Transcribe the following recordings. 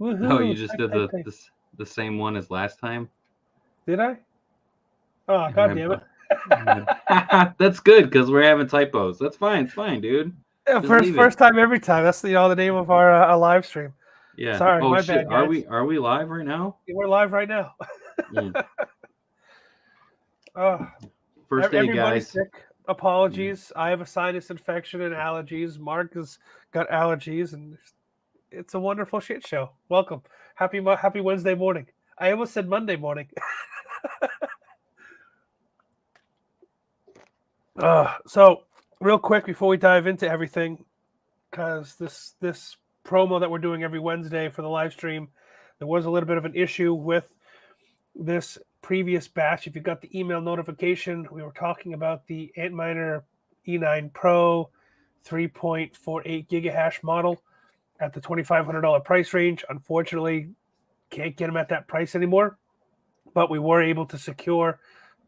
Oh, you Woohoo! just Type, did type, type. the same one as last time. Did I? Oh, God damn it. That's good because we're having typos. That's fine. It's fine, dude. Yeah, Just leave first it. time every time. That's the name of our live stream. Yeah. Sorry, Oh my shit. bad, guys. Are we live right now? We're live right now. Mm. Oh, First day, everybody's guys. sick. Apologies. I have a sinus infection and allergies. Mark has got allergies, and it's a wonderful shit show. Welcome. Happy Wednesday morning. I almost said Monday morning. So real quick before we dive into everything, because this promo that we're doing every Wednesday for the live stream, there was a little bit of an issue with this previous batch. If you got the email notification, we were talking about the Antminer E9 Pro 3.48 gigahash model at the $2,500 price range. Unfortunately, can't get them at that price anymore, but we were able to secure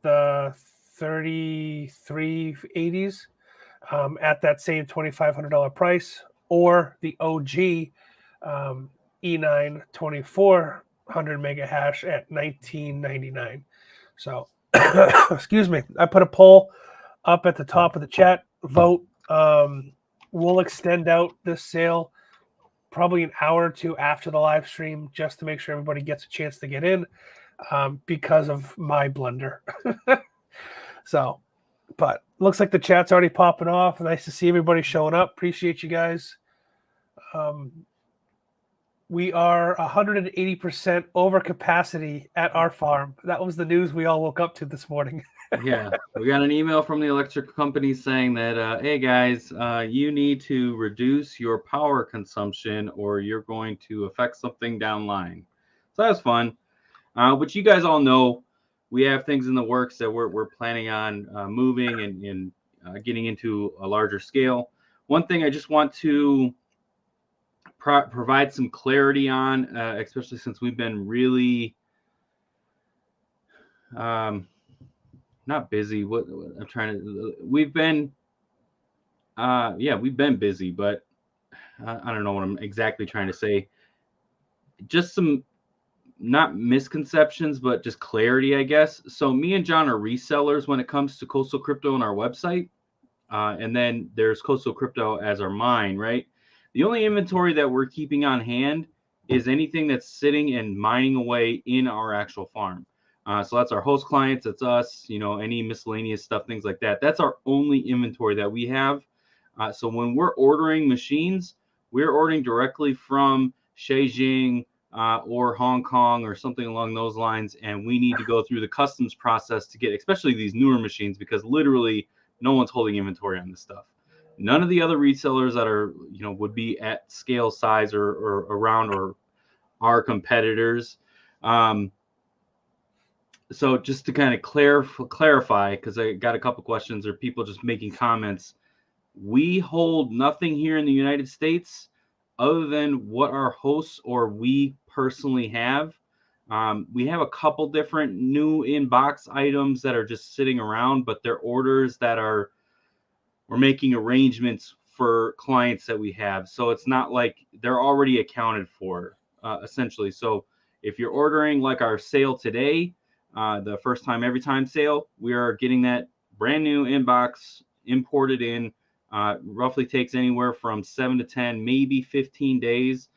the 3380s at that same $2,500 price, or the OG E9 2400 mega hash at $19.99. So, excuse me, I put a poll up at the top of the chat. Vote. We'll extend out this sale probably an hour or two after the live stream just to make sure everybody gets a chance to get in because of my blunder. So, but looks like the chat's already popping off. Nice to see everybody showing up. Appreciate you guys. We are 180% over capacity at our farm. That was the news we all woke up to this morning. Yeah, we got an email from the electric company saying that, hey guys, you need to reduce your power consumption or you're going to affect something downline. So that's fun. But you guys all know we have things in the works that we're planning on moving and getting into a larger scale. One thing I just want to provide some clarity on, especially since we've been really not busy. What I'm trying to, we've been busy, but I don't know what I'm exactly trying to say. Just some not misconceptions, but just clarity, I guess. So me and John are resellers when it comes to Coastal Crypto on our website. And then there's Coastal Crypto as our mine, right? The only inventory that we're keeping on hand is anything that's sitting and mining away in our actual farm. So that's our host clients, that's us, any miscellaneous stuff, things like that. That's our only inventory that we have. So when we're ordering machines, we're ordering directly from Beijing or Hong Kong or something along those lines. And we need to go through the customs process to get, especially these newer machines, because literally no one's holding inventory on this stuff. None of the other resellers that are, would be at scale size or around or our competitors. So just to kind of clarify, because I got a couple questions or people just making comments, we hold nothing here in the United States other than what our hosts or we personally have. We have a couple different new in-box items that are just sitting around, but they're orders that we're making arrangements for clients that we have. So it's not like they're already accounted for, essentially. So if you're ordering like our sale today, the first time every time sale, we are getting that brand new inbox imported in. Roughly takes anywhere from 7 to 10, maybe 15 days,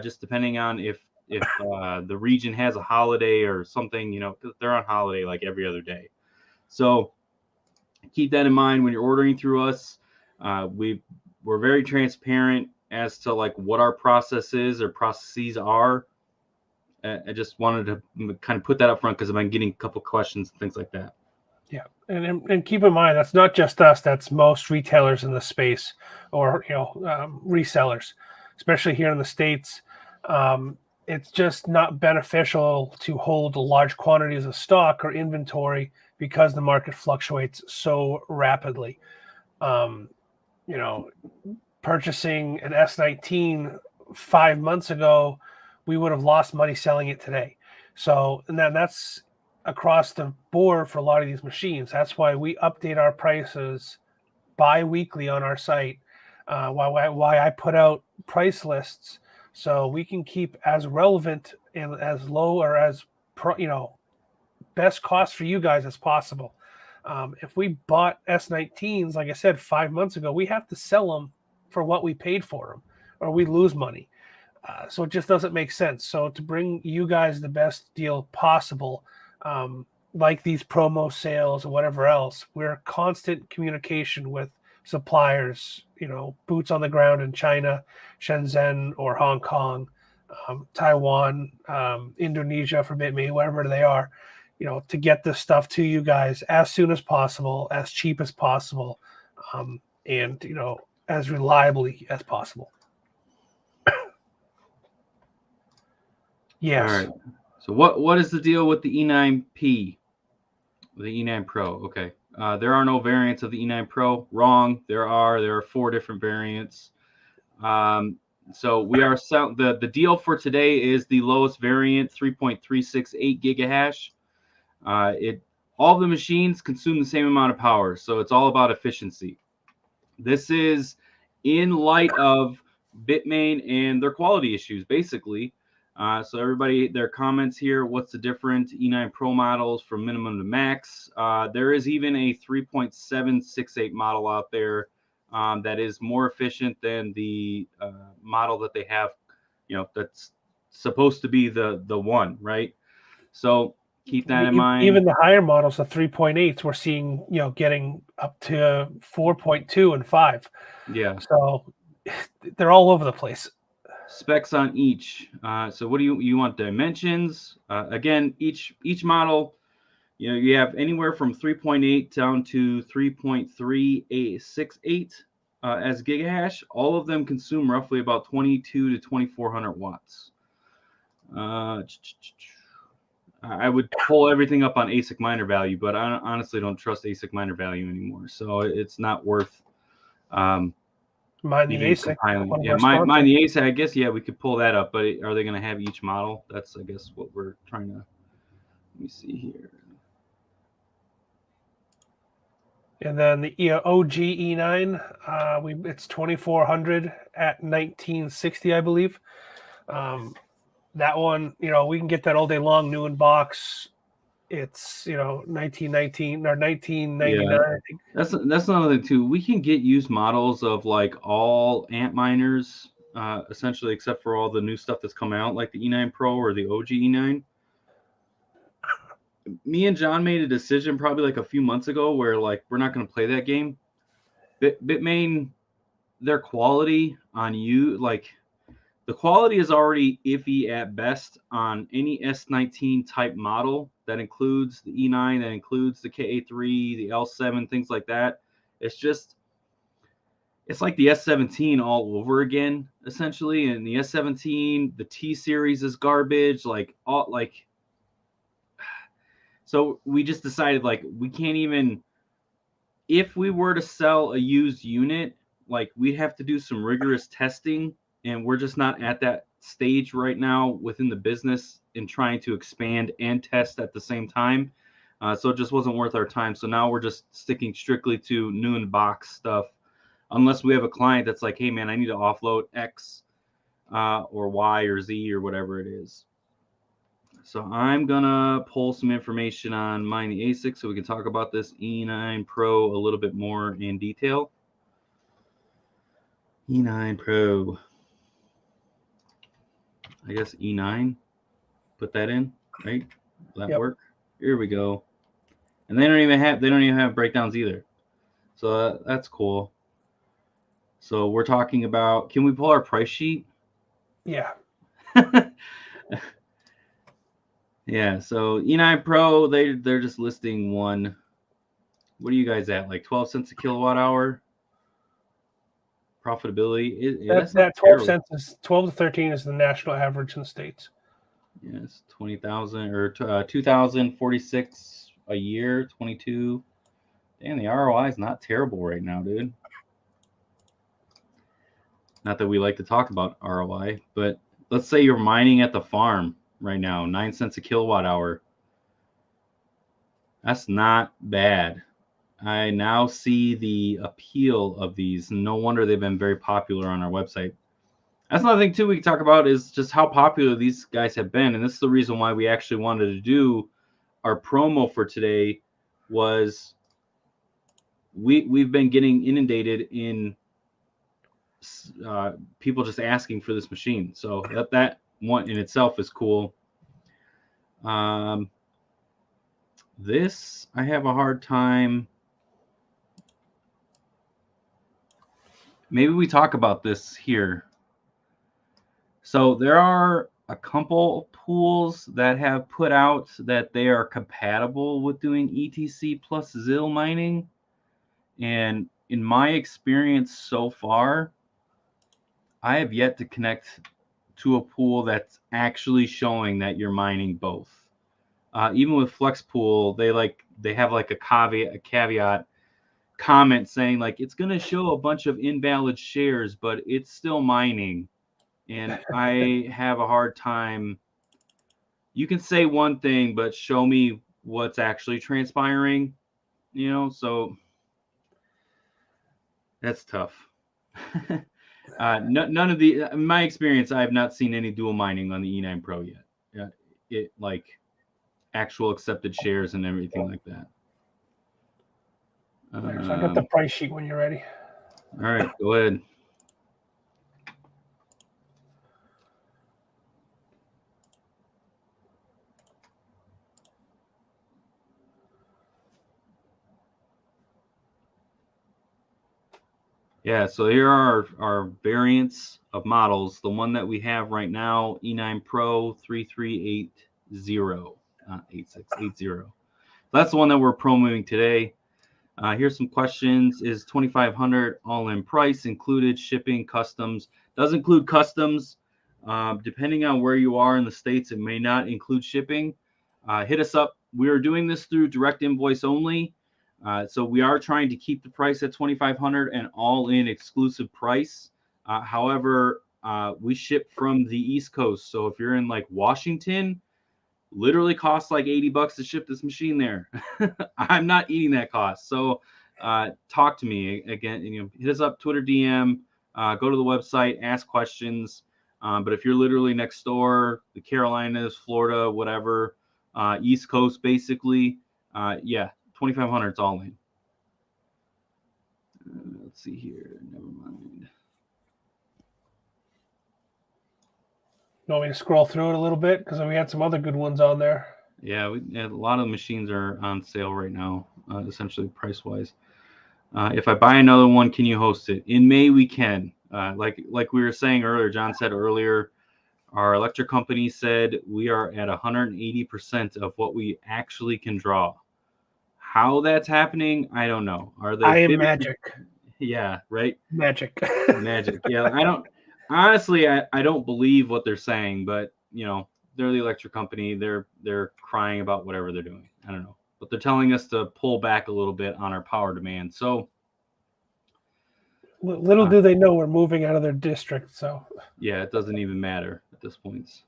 just depending on if the region has a holiday or something. They're on holiday like every other day. So keep that in mind when you're ordering through us. We're very transparent as to like what our process is or processes are. I just wanted to kind of put that up front because I've been getting a couple questions and things like that. Yeah, and keep in mind that's not just us. That's most retailers in the space, or resellers, especially here in the States. It's just not beneficial to hold large quantities of stock or inventory because the market fluctuates so rapidly. Purchasing an S19 5 months ago, we would have lost money selling it today. So, and then that's across the board for a lot of these machines. That's why we update our prices bi-weekly on our site. Why I put out price lists So we can keep as relevant and as low or as best cost for you guys as possible. If we bought S19s, like I said, 5 months ago, we have to sell them for what we paid for them, or we lose money. So it just doesn't make sense. So to bring you guys the best deal possible, like these promo sales or whatever else, we're constant communication with suppliers, boots on the ground in China, Shenzhen or Hong Kong, Taiwan, Indonesia for BitMe, wherever they are, to get this stuff to you guys as soon as possible, as cheap as possible, and as reliably as possible. Yes. All right. So what is the deal with the E9P, the E9 Pro? Okay. There are no variants of the E9 Pro. Wrong. There are 4 different variants. So we are the deal for today is the lowest variant, 3.368 gigahash. All of the machines consume the same amount of power, so it's all about efficiency. This is in light of Bitmain and their quality issues, basically. So everybody, their comments here, what's the difference? E9 Pro models from minimum to max. There is even a 3.768 model out there that is more efficient than the model that they have, that's supposed to be the one, right? So keep that in mind. Even the higher models, the 3.8s, we're seeing, getting up to 4.2 and 5. Yeah. So they're all over the place. Specs on each. So what do you want? Dimensions. Again, each model, you have anywhere from 3.8 down to 3.3868 as gigahash. All of them consume roughly about 22 to 2400 watts. I would pull everything up on ASIC miner value, but I honestly don't trust ASIC miner value anymore. So it's not worth. Mine the ASIC. Yeah, mine the ASIC. I guess, yeah, we could pull that up, but are they going to have each model? That's, I guess, what we're trying to. Let me see here. And then the OG E9, it's 2400 at 1960, I believe. That one, we can get that all day long, new in box. It's 1919 or 1999. Yeah, I think. That's another thing too. We can get used models of like all Antminers, essentially, except for all the new stuff that's coming out, like the E9 Pro or the OG E9. Me and John made a decision probably like a few months ago where like we're not going to play that game. Bitmain, their quality on the quality is already iffy at best on any S19 type model. That includes the E9, that includes the KA3, the L7, things like that. It's like the S17 all over again, essentially. And the S17, the T series is garbage. So we just decided like we can't even, if we were to sell a used unit, like we'd have to do some rigorous testing, and we're just not at that stage right now within the business in trying to expand and test at the same time. So it just wasn't worth our time. So now we're just sticking strictly to new in box stuff, unless we have a client that's like, hey man, I need to offload X or Y or Z or whatever it is. So I'm gonna pull some information on Mine the ASIC so we can talk about this E9 Pro a little bit more in detail. E9 Pro. I guess E9. Put that in, right? Will that work? Here we go. And they don't even have breakdowns either. So that's cool. So we're talking about, can we pull our price sheet? Yeah. Yeah, so E9 Pro, they're just listing one. What are you guys at? Like 12 cents a kilowatt hour? Profitability? That 12 cents is 12 to 13 is the national average in the States. Yes, 20,000 or 2,046 a year, 22. Damn, the ROI is not terrible right now, dude. Not that we like to talk about ROI, but let's say you're mining at the farm right now, 9 cents a kilowatt hour. That's not bad. I now see the appeal of these. No wonder they've been very popular on our website. That's another thing too we can talk about is just how popular these guys have been, and this is the reason why we actually wanted to do our promo for today. Was we've been getting inundated in people just asking for this machine, so that one in itself is cool. This I have a hard time. Maybe we talk about this here. So there are a couple pools that have put out that they are compatible with doing ETC plus ZIL mining. And in my experience so far, I have yet to connect to a pool that's actually showing that you're mining both. Even with FlexPool, they have like a caveat comment saying like it's going to show a bunch of invalid shares, but it's still mining. And I have a hard time. You can say one thing, but show me what's actually transpiring, so that's tough. None of in my experience, I have not seen any dual mining on the E9 Pro yet. It like actual accepted shares and everything like that. So I got the price sheet when you're ready. All right, go ahead. Yeah, so here are our variants of models. The one that we have right now, E9 Pro 3380, not 8680. That's the one that we're promoting today. Here's some questions. Is 2,500 all-in price included shipping, customs? Does include customs. Depending on where you are in the States, it may not include shipping. Hit us up. We are doing this through direct invoice only. So we are trying to keep the price at 2,500 and all-in exclusive price. However, we ship from the East Coast. So if you're in like Washington, literally costs like $80 to ship this machine there. I'm not eating that cost. So talk to me again. Hit us up, Twitter DM, go to the website, ask questions. But if you're literally next door, the Carolinas, Florida, whatever, East Coast, basically, 2,500 it's all in. Let's see here. Never mind. You want me to scroll through it a little bit? Because we had some other good ones on there. Yeah, a lot of machines are on sale right now, essentially price-wise. If I buy another one, can you host it? In May, we can. Like we were saying earlier, John said earlier, our electric company said we are at 180% of what we actually can draw. How that's happening, I don't know. Are they? I am magic. Yeah, right. Magic. Magic. Yeah, I don't. Honestly, I don't believe what they're saying, but they're the electric company. They're crying about whatever they're doing. I don't know, but they're telling us to pull back a little bit on our power demand. So little do they know we're moving out of their district. So yeah, it doesn't even matter at this point.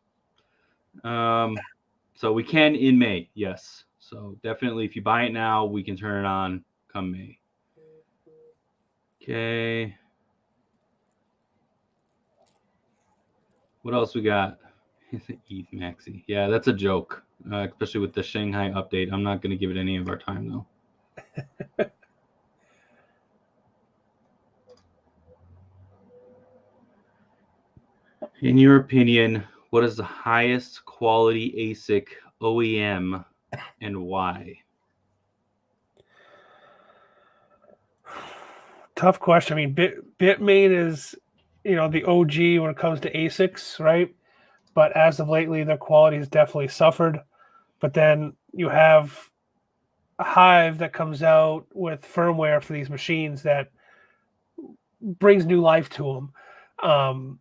So we can in May, yes. So definitely, if you buy it now, we can turn it on come May. Okay. What else we got? ETH Maxi. Yeah, that's a joke, especially with the Shanghai update. I'm not going to give it any of our time, though. In your opinion, what is the highest quality ASIC OEM and why? Tough question. I mean, Bitmain is, the OG when it comes to ASICs, right? But as of lately, their quality has definitely suffered. But then you have a Hive that comes out with firmware for these machines that brings new life to them.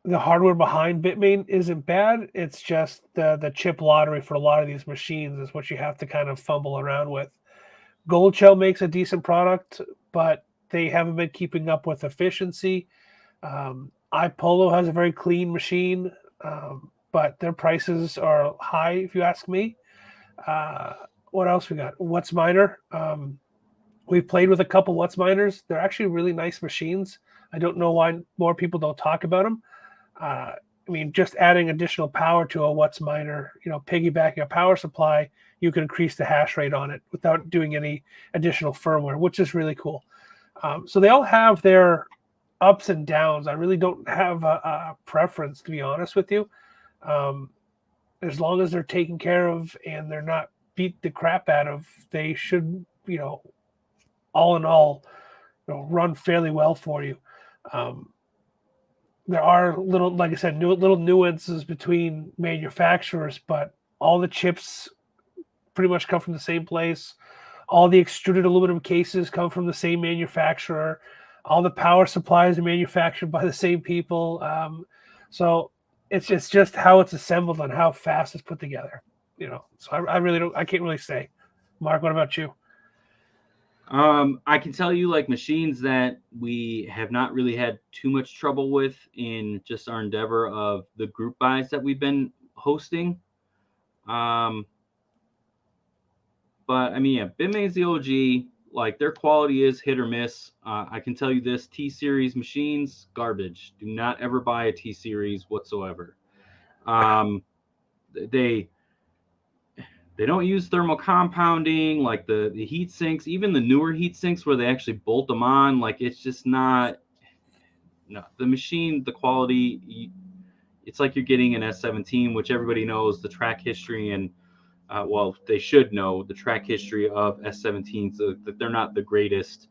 The hardware behind Bitmain isn't bad. It's just the chip lottery for a lot of these machines is what you have to kind of fumble around with. Goldshell makes a decent product, but they haven't been keeping up with efficiency. iPolo has a very clean machine, but their prices are high, if you ask me. What else we got? WhatsMiner. We've played with a couple WhatsMiners. They're actually really nice machines. I don't know why more people don't talk about them. I mean, just adding additional power to a WhatsMiner, piggybacking a power supply, you can increase the hash rate on it without doing any additional firmware, which is really cool. So they all have their ups and downs. I really don't have a preference, to be honest with you. As long as they're taken care of and they're not beat the crap out of, they should, all in all, run fairly well for you. There are little, like I said, little nuances between manufacturers, but all the chips pretty much come from the same place. All the extruded aluminum cases come from the same manufacturer. All the power supplies are manufactured by the same people. So it's just how it's assembled and how fast it's put together. So I really don't. I can't really say. Mark, what about you? I can tell you, like, machines that we have not really had too much trouble with in just our endeavor of the group buys that we've been hosting. But I mean, yeah, Bitmain's the OG. Like, their quality is hit or miss. I can tell you this: T-Series machines, garbage. Do not ever buy a T-Series whatsoever. They don't use thermal compounding, like the heat sinks, even the newer heat sinks where they actually bolt them on. Like, it's just not, no, the machine, the quality, it's like you're getting an S17, which everybody knows the track history and, well, they should know the track history of S17s, that they're not the greatest.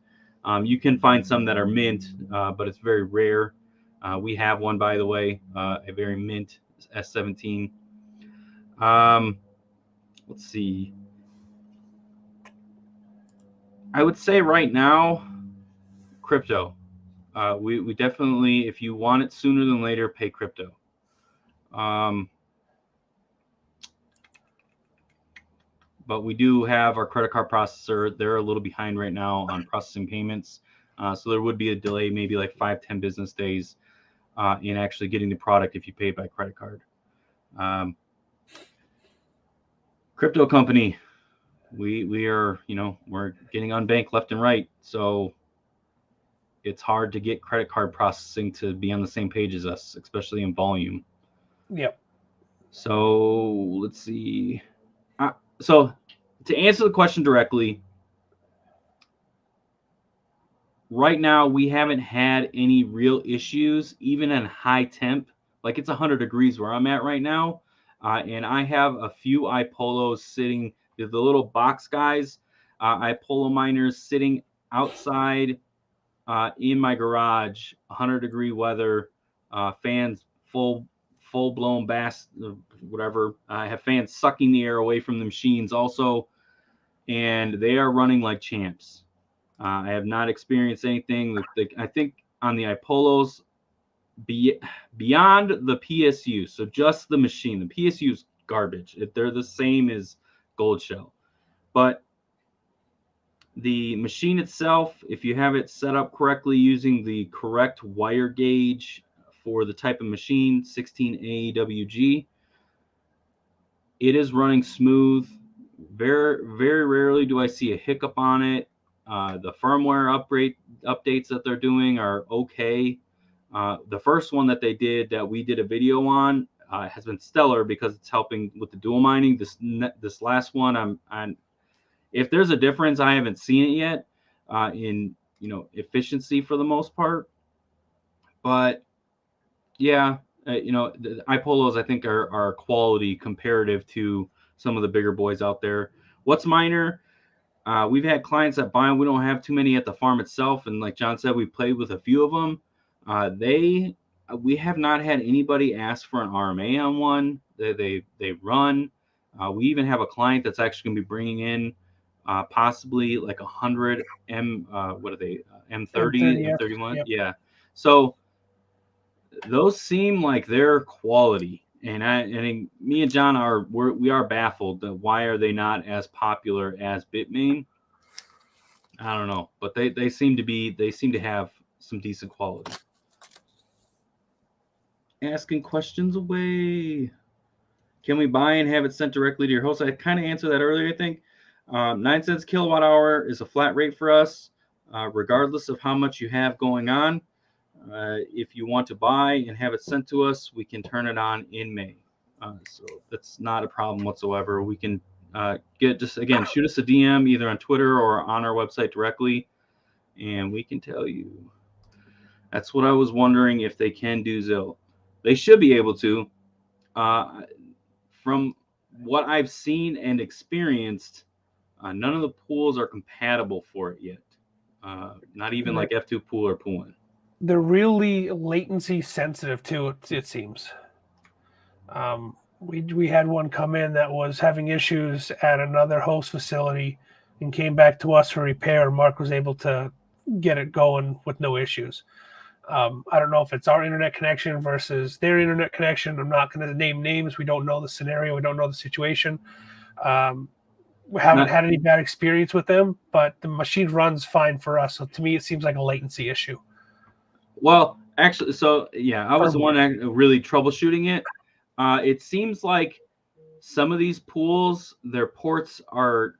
You can find some that are mint, but it's very rare. We have one, by the way, a very mint S17. Let's see. I would say right now, crypto. We definitely, if you want it sooner than later, pay crypto. But we do have our credit card processor. They're a little behind right now on processing payments. So there would be a delay, maybe like 5-10 business days in actually getting the product if you pay by credit card. Crypto company, we are, we're getting unbanked left and right. So it's hard to get credit card processing to be on the same page as us, especially in volume. Yep. So let's see. So to answer the question directly, right now we haven't had any real issues, even in high temp. Like, it's 100 degrees where I'm at right now. And I have a few iPolos sitting, the little box guys, iPolo miners sitting outside in my garage, 100-degree weather, fans full-blown whatever. I have fans sucking the air away from the machines also, and they are running like champs. I have not experienced anything. I think on the iPolos, beyond the PSU, so just the machine, the PSU is garbage. They're the same as Gold Shell. But the machine itself, if you have it set up correctly using the correct wire gauge for the type of machine, 16 AEWG, it is running smooth. Very, very rarely do I see a hiccup on it. The firmware updates that they're doing are okay. The first one that they did, that we did a video on, has been stellar because it's helping with the dual mining. This last one, if there's a difference, I haven't seen it yet in efficiency for the most part. But yeah, the iPolos, I think, are quality comparative to some of the bigger boys out there. WhatsMiner, we've had clients that buy them. We don't have too many at the farm itself, and like John said, we played with a few of them. We have not had anybody ask for an RMA on one. They run. We even have a client that's actually going to be bringing in possibly like 100 what are they, M30, M31? Yep. Yeah. So those seem like they're quality, and me and John we are baffled that why are they not as popular as Bitmain. I don't know, but they seem to have some decent quality. Asking questions away. Can we buy and have it sent directly to your host? I kind of answered that earlier, I think. 9 cents kilowatt hour is a flat rate for us, regardless of how much you have going on. If you want to buy and have it sent to us, we can turn it on in May. So that's not a problem whatsoever. We can shoot us a DM either on Twitter or on our website directly, and we can tell you. That's what I was wondering, if they can do Zil. They should be able to. From what I've seen and experienced, none of the pools are compatible for it yet. Not even like F2 Pool or Pool One. They're really latency sensitive too, it seems. We had one come in that was having issues at another host facility and came back to us for repair, and Mark was able to get it going with no issues. I don't know if it's our internet connection versus their internet connection. I'm not going to name names. We don't know the scenario. We don't know the situation. We haven't had any bad experience with them, but the machine runs fine for us. So to me, it seems like a latency issue. Well, actually, so yeah, I was the one really troubleshooting it. It seems like some of these pools, their ports are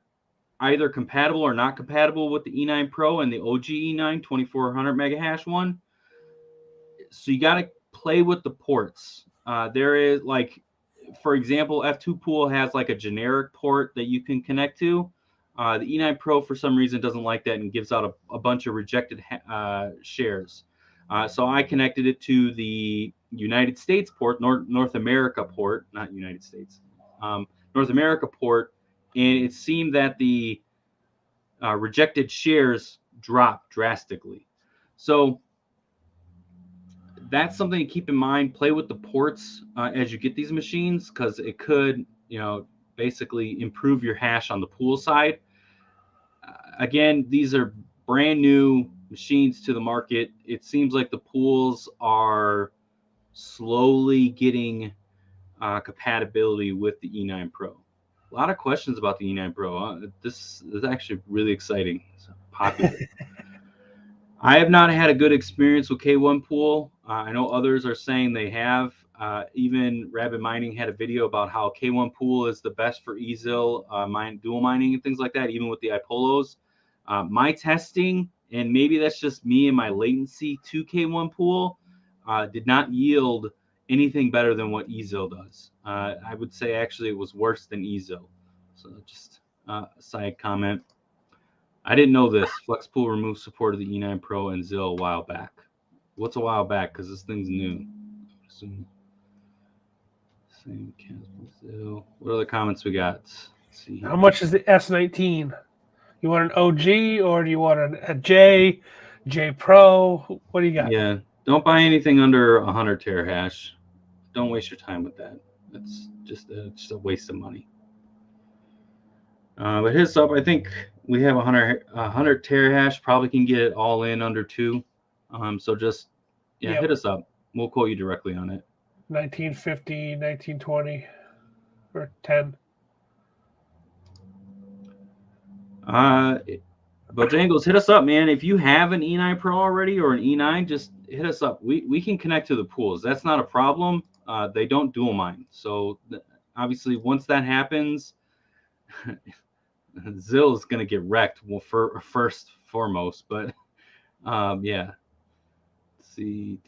either compatible or not compatible with the E9 Pro and the OG E9 2400 mega hash one. So you got to play with the ports. There is, like, for example, F2 Pool has like a generic port that you can connect to. The E9 Pro, for some reason, doesn't like that and gives out a bunch of rejected shares. So I connected it to the United States port, North America port, not United States, North America port, and it seemed that the rejected shares dropped drastically. So that's something to keep in mind. Play with the ports as you get these machines, because it could, basically improve your hash on the pool side. Again, these are brand new machines to the market. It seems like the pools are slowly getting compatibility with the E9 Pro. A lot of questions about the E9 Pro. This is actually really exciting. It's popular. I have not had a good experience with K1 Pool. I know others are saying they have. Even Rabbit Mining had a video about how K1 Pool is the best for eZIL, dual mining and things like that, even with the iPolos. My testing, and maybe that's just me and my latency to K1 Pool, did not yield anything better than what eZIL does. I would say actually it was worse than eZIL. So just a side comment. I didn't know this. FlexPool removed support of the E9 Pro and ZIL a while back. What's a while back? Because this thing's new. Same ZIL. What other comments we got? Let's see here. How much is the S19? You want an OG or do you want a J Pro? What do you got? Yeah, don't buy anything under 100 terahash. Don't waste your time with that. That's just a waste of money. But hit us up. I think we have 100 terahash. Probably can get it all in under 2. So just hit us up. We'll quote you directly on it. 1950, 1920, or 10. Bojangles, hit us up, man. If you have an E9 Pro already or an E9, just hit us up. We can connect to the pools. That's not a problem. They don't dual mine. So obviously, once that happens, ZIL is going to get wrecked. Well, first foremost, but yeah. Let's see.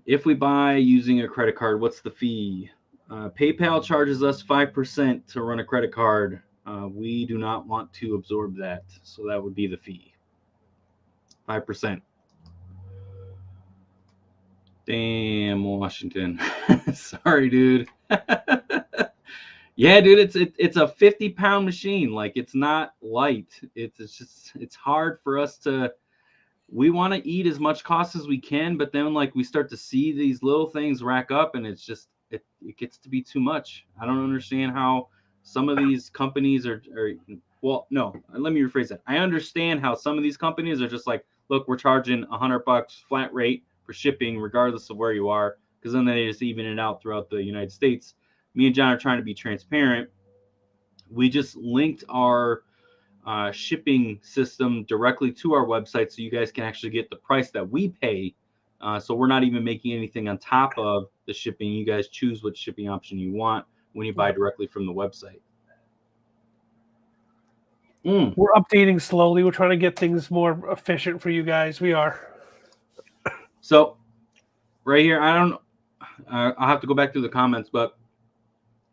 If we buy using a credit card, what's the fee? PayPal charges us 5% to run a credit card. We do not want to absorb that, so that would be the fee. 5%. Damn, Washington. Sorry, dude. Yeah, dude, it's a 50-pound machine. Like, it's not light. It's hard for us to. We want to eat as much cost as we can, but then like we start to see these little things rack up, and it's just it gets to be too much. I don't understand how some of these companies are well, no, let me rephrase that. I understand how some of these companies are just like, look, we're charging $100 flat rate for shipping regardless of where you are, because then they just even it out throughout the United States. Me and John are trying to be transparent. We just linked our shipping system directly to our website, so you guys can actually get the price that we pay. So we're not even making anything on top of the shipping. You guys choose what shipping option you want when you buy directly from the website. We're updating slowly. We're trying to get things more efficient for you guys. We are. So right here, I'll have to go back through the comments, but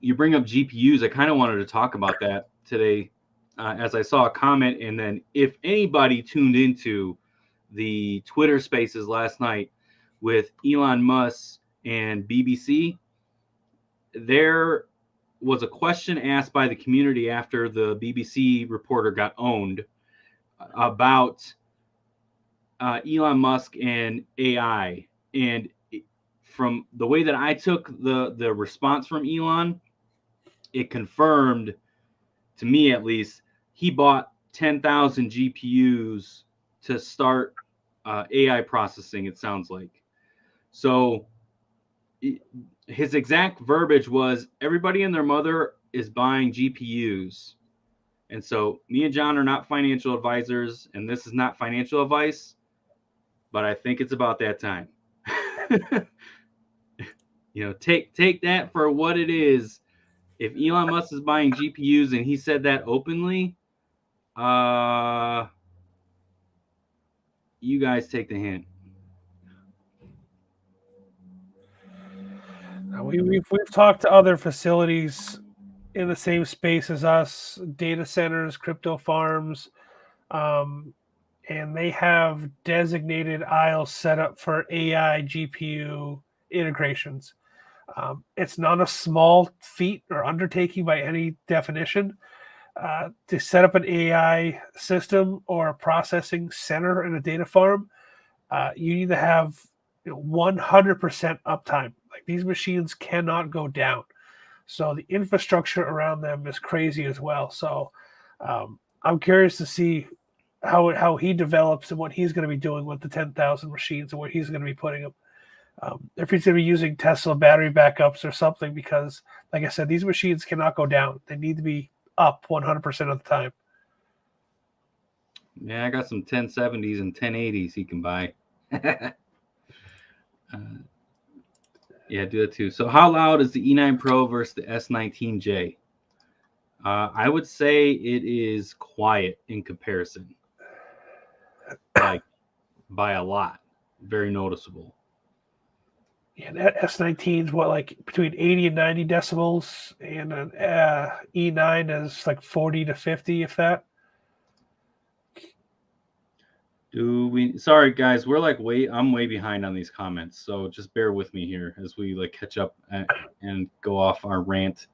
you bring up GPUs. I kind of wanted to talk about that today, as I saw a comment, and then if anybody tuned into the Twitter Spaces last night with Elon Musk and BBC, there was a question asked by the community after the BBC reporter got owned about Elon Musk and AI. And from the way that I took the response from Elon, it confirmed, to me at least, he bought 10,000 GPUs to start AI processing, it sounds like. So his exact verbiage was, everybody and their mother is buying GPUs. And so me and John are not financial advisors, and this is not financial advice, but I think it's about that time. Take that for what it is. If Elon Musk is buying GPUs and he said that openly, you guys take the hint. We've talked to other facilities in the same space as us, data centers, crypto farms, and they have designated aisles set up for AI GPU integrations. It's not a small feat or undertaking by any definition. To set up an AI system or a processing center in a data farm, you need to have 100% uptime. Like, these machines cannot go down. So the infrastructure around them is crazy as well. So I'm curious to see how he develops and what he's going to be doing with the 10,000 machines and where he's going to be putting them. If he's going to be using Tesla battery backups or something, because, like I said, these machines cannot go down. They need to be up 100% of the time. Yeah, I got some 1070s and 1080s he can buy. Yeah, do that too. So how loud is the E9 Pro versus the S19J? I would say it is quiet in comparison. Like, by a lot. Very noticeable. Yeah, that S19 is what, like between 80 and 90 decibels, and an E9 is like 40 to 50, if that. Sorry guys, we're like I'm way behind on these comments, so just bear with me here as we like catch up and go off our rant.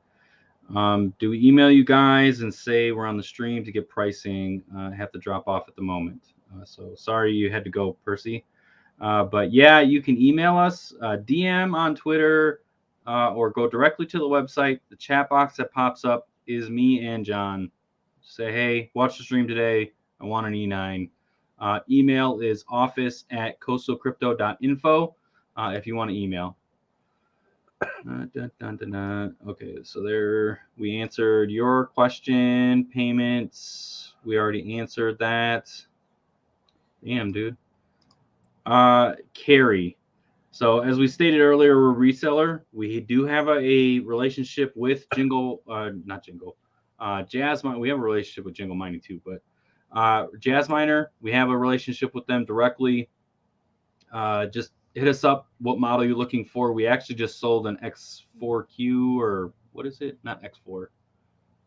Do we email you guys and say we're on the stream to get pricing? I have to drop off at the moment, so sorry you had to go, Percy. But yeah, you can email us, DM on Twitter, or go directly to the website. The chat box that pops up is me and John. Say, hey, watch the stream today. I want an E9. Email is office@coastalcrypto.info if you want to email. Okay, so there we answered your question. Payments, we already answered that. Damn, dude. Carrie. So as we stated earlier, we're a reseller. We do have a relationship with Jazzminer. We have a relationship with Jingle Mining too, but Jazzminer, we have a relationship with them directly. Just hit us up. What model you're looking for? We actually just sold an X4Q, or what is it? Not X4,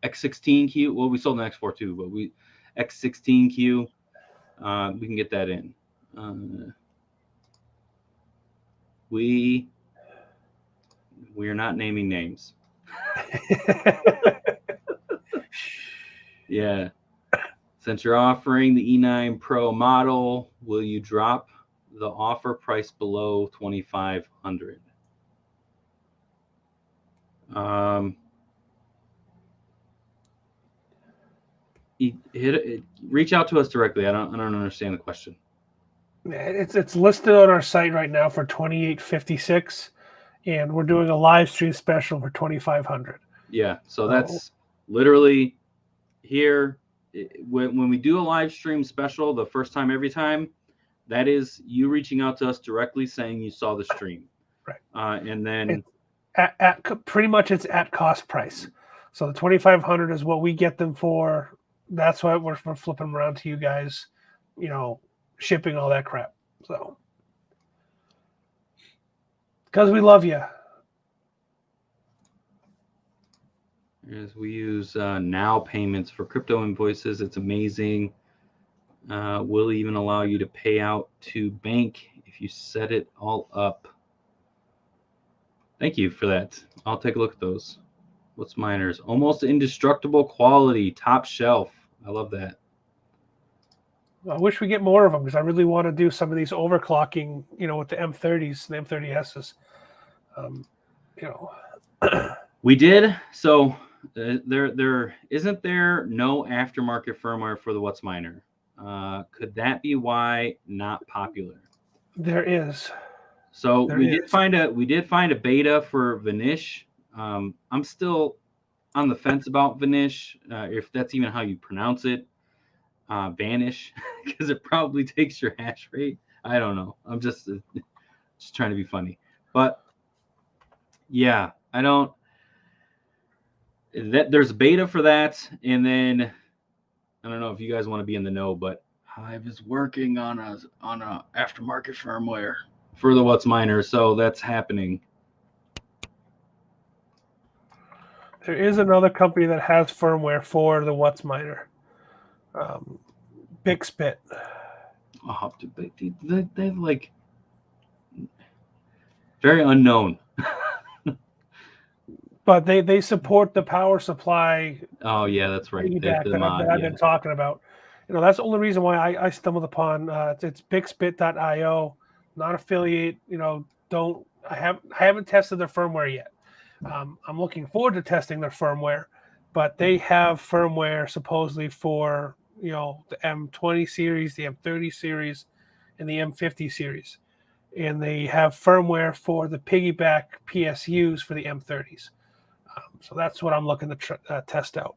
X16Q. Well, we sold an X4 too, but X16Q. We can get that in. We are not naming names. Yeah. Since you're offering the E9 Pro model, will you drop the offer price below $2,500? Reach out to us directly. I don't understand the question. It's listed on our site right now for $2,856, and we're doing a live stream special for $2,500. Yeah, so that's literally here. When we do a live stream special, the first time every time, that is you reaching out to us directly saying you saw the stream, right? And then pretty much it's at cost price. So the $2,500 is what we get them for that's why we're flipping them around to you guys, shipping all that crap. So, because we love you. As we use now payments for crypto invoices, it's amazing. Will even allow you to pay out to bank if you set it all up. Thank you for that. I'll take a look at those. What's miners? Almost indestructible quality, top shelf. I love that. I wish we get more of them because I really want to do some of these overclocking, with the M30s, the M30Ss. We did. So there isn't there no aftermarket firmware for the WhatsMiner. Could that be why not popular? There is. So we did find a beta for Vanish. I'm still on the fence about Vanish, if that's even how you pronounce it. Vanish, because it probably takes your hash rate. I don't know. I'm just trying to be funny, but yeah, I don't. There's beta for that, and then I don't know if you guys want to be in the know, but Hive is working on a aftermarket firmware for the WhatsMiner, so that's happening. There is another company that has firmware for the WhatsMiner. Bixbit. Oh, they like very unknown. But they support the power supply. Oh yeah, that's right. Piggyback that I've been talking about. That's the only reason why I stumbled upon. It's Bixbit.io, not affiliate. I haven't tested their firmware yet. I'm looking forward to testing their firmware, but they have firmware supposedly for the M20 series, the M30 series, and the M50 series, and they have firmware for the piggyback PSUs for the M30s. So that's what I'm looking to test out.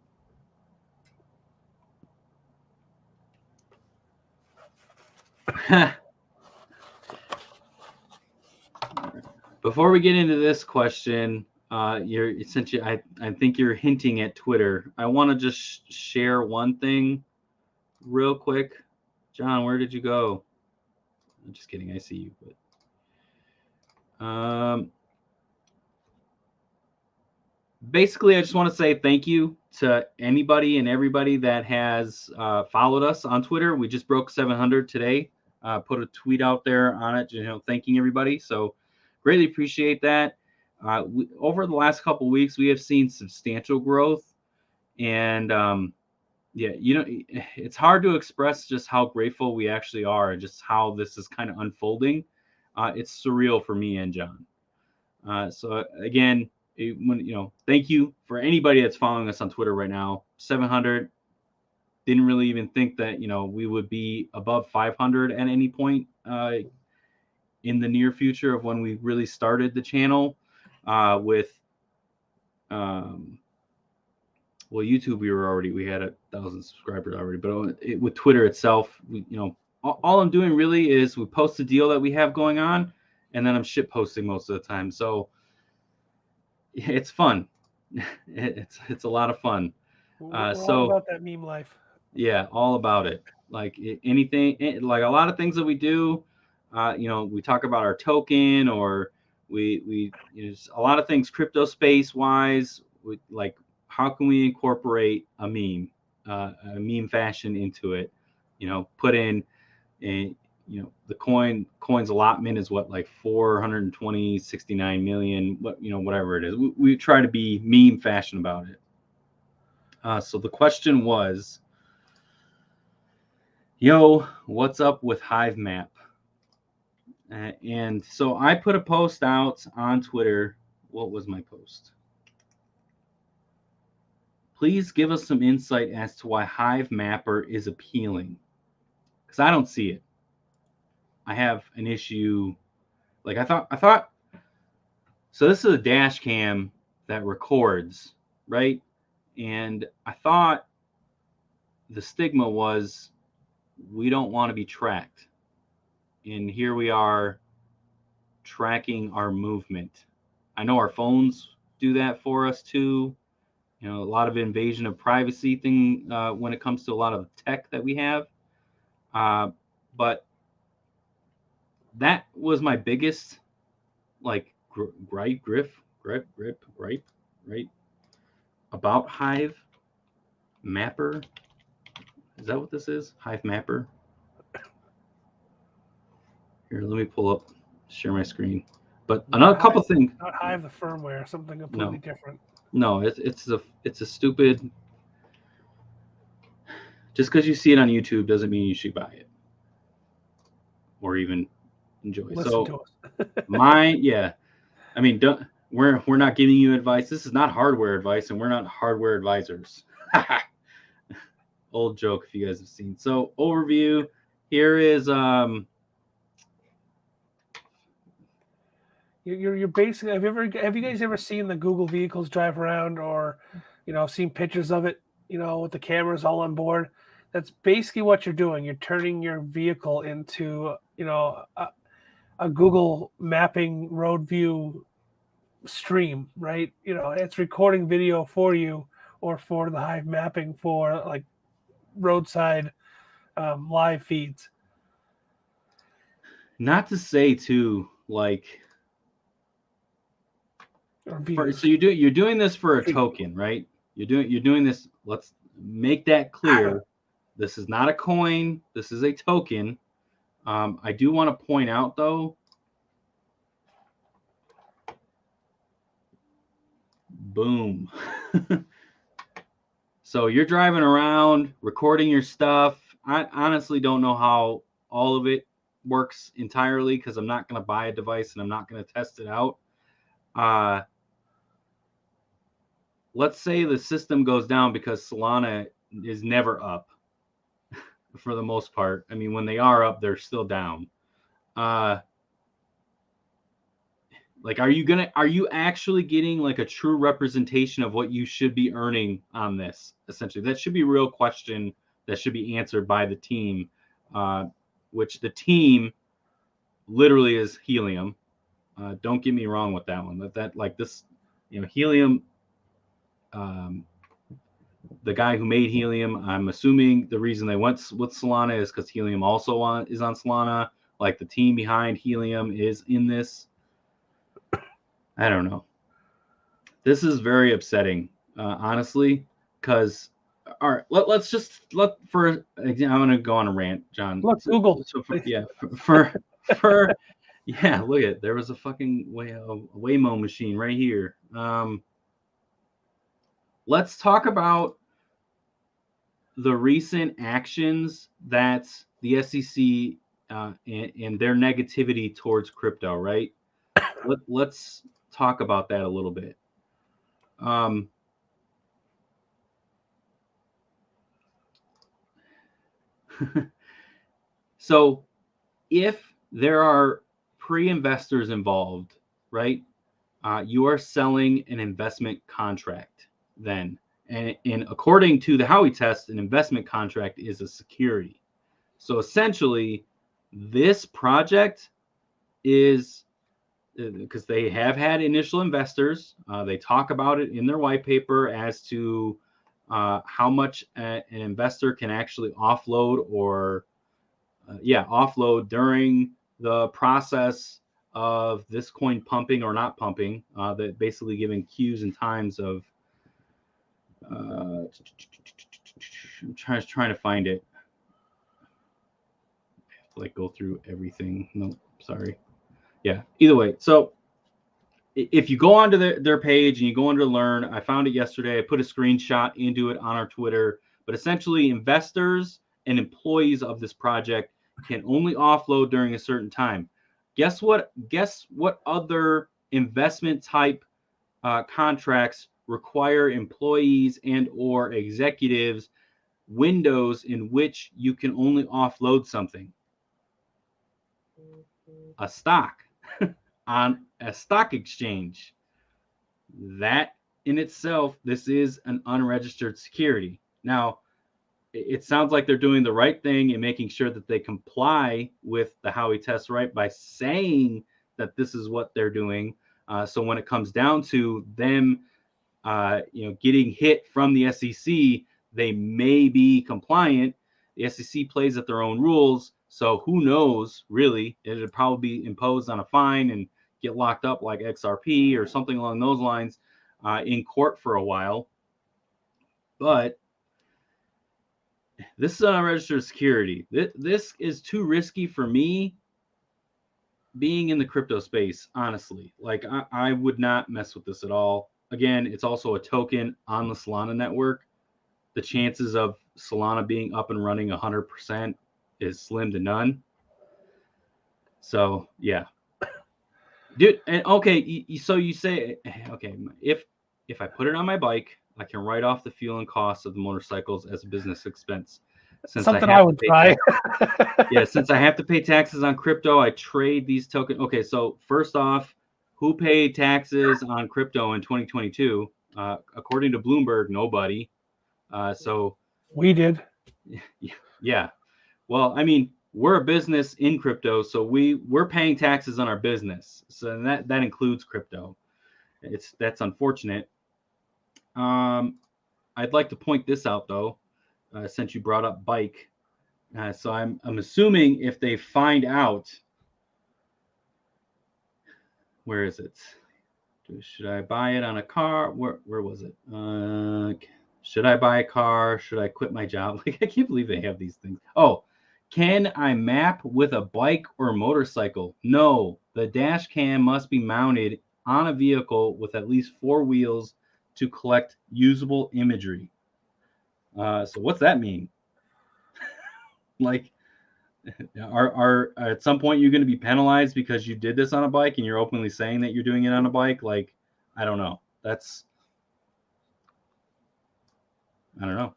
Before we get into this question, I think you're hinting at Twitter. I want to just share one thing real quick. John, where did you go? I'm just kidding. I see you, but basically, I just want to say thank you to anybody and everybody that has followed us on Twitter. We just broke 700 today. Put a tweet out there on it, thanking everybody. So greatly appreciate that. Over the last couple of weeks, we have seen substantial growth, and it's hard to express just how grateful we actually are, and just how this is kind of unfolding. It's surreal for me and John. So again, thank you for anybody that's following us on Twitter right now. 700. Didn't really even think that we would be above 500 at any point in the near future of when we really started the channel. With YouTube, we had 1,000 subscribers already, but with Twitter itself, all I'm doing really is we post a deal that we have going on, and then I'm shit posting most of the time. So it's fun. It's a lot of fun. We're all about that meme life. Yeah, all about it. Like anything, like a lot of things that we do. We talk about our token, or we a lot of things crypto space wise. Like, how can we incorporate a meme fashion into it? Put in the coin's allotment is what, like 469 million, whatever it is. We try to be meme fashion about it. So the question was, yo, what's up with Hive Map? And so I put a post out on Twitter. What was my post? Please give us some insight as to why Hive Mapper is appealing, because I don't see it. I have an issue. Like I thought. So this is a dash cam that records, right? And I thought the stigma was we don't want to be tracked. And here we are tracking our movement. I know our phones do that for us too. You know, a lot of invasion of privacy thing when it comes to a lot of tech that we have. But that was my biggest like gripe, right? About Hive Mapper. Is that what this is? Hive Mapper. Here, let me pull up, share my screen. But another couple things. Not Hive the firmware, something completely different. No, it's a stupid. Just because you see it on YouTube doesn't mean you should buy it or even enjoy. Listen to us. Yeah. I mean, we're not giving you advice. This is not hardware advice, and we're not hardware advisors. Old joke if you guys have seen. So overview. Here is You're basically have you guys ever seen the Google vehicles drive around, or seen pictures of it, with the cameras all on board? That's basically what you're doing. You're turning your vehicle into a Google mapping road view stream, right? It's recording video for you, or for the Hive mapping for like roadside live feeds. not to say too, like, so you're doing this for a token, right? You're doing this. Let's make that clear. This is not a coin. This is a token. I do want to point out though. Boom. So you're driving around, recording your stuff. I honestly don't know how all of it works entirely because I'm not going to buy a device and I'm not going to test it out. Let's say the system goes down because Solana is never up for the most part. I mean, when they are up, they're still down. Like, are you actually getting like a true representation of what you should be earning on this? Essentially, that should be a real question that should be answered by the team, which the team literally is Helium. Don't get me wrong with that one. That like this, Helium. The guy who made Helium, I'm assuming the reason they went with Solana is because Helium also is on Solana. Like the team behind Helium is in this. I don't know. This is very upsetting, honestly, because all right, let's just for example, I'm gonna go on a rant, John. Look, Google. So yeah, look at there was a fucking Waymo machine right here. Let's talk about the recent actions that the SEC and their negativity towards crypto, right? Let's talk about that a little bit. So if there are pre-investors involved, right, you are selling an investment contract then. And according to the Howey test, an investment contract is a security. So essentially, this project is, because they have had initial investors, they talk about it in their white paper as to how much an investor can actually offload or offload during the process of this coin pumping or not pumping, that basically giving cues and times of I'm trying to find it. I have to like go through everything. No, sorry. Yeah, either way. So if you go onto their page and you go under learn, I found it yesterday. I put a screenshot into it on our Twitter. But essentially, investors and employees of this project can only offload during a certain time. Guess what? Guess what other investment type contracts require employees and or executives windows in which you can only offload something? A stock on a stock exchange. That in itself, this is an unregistered security. Now, it sounds like they're doing the right thing and making sure that they comply with the Howey test, right, by saying that this is what they're doing. So when it comes down to them getting hit from the SEC, they may be compliant. The SEC plays at their own rules, so who knows? Really, it'd probably be imposed on a fine and get locked up like XRP or something along those lines in court for a while. But this is unregistered security. This is too risky for me being in the crypto space, honestly. Like, I would not mess with this at all. Again, it's also a token on the Solana network. The chances of Solana being up and running 100% is slim to none. So, yeah. Dude, and okay, so you say, okay, if I put it on my bike, I can write off the fuel and costs of the motorcycles as a business expense. Since something I would try. Yeah, since I have to pay taxes on crypto, I trade these tokens. Okay, so first off, who paid taxes on crypto in 2022? According to Bloomberg, nobody. So we did. Yeah. Well, I mean, we're a business in crypto, so we're paying taxes on our business. So that includes crypto. That's unfortunate. I'd like to point this out though, since you brought up bike. So I'm assuming if they find out, where is it? Should I buy it on a car? Where was it? Should I buy a car? Should I quit my job? Like, I can't believe they have these things. Oh, can I map with a bike or motorcycle? No, the dash cam must be mounted on a vehicle with at least 4 wheels to collect usable imagery. So what's that mean? Like, are at some point you're going to be penalized because you did this on a bike and you're openly saying that you're doing it on a bike? Like, I don't know. I don't know.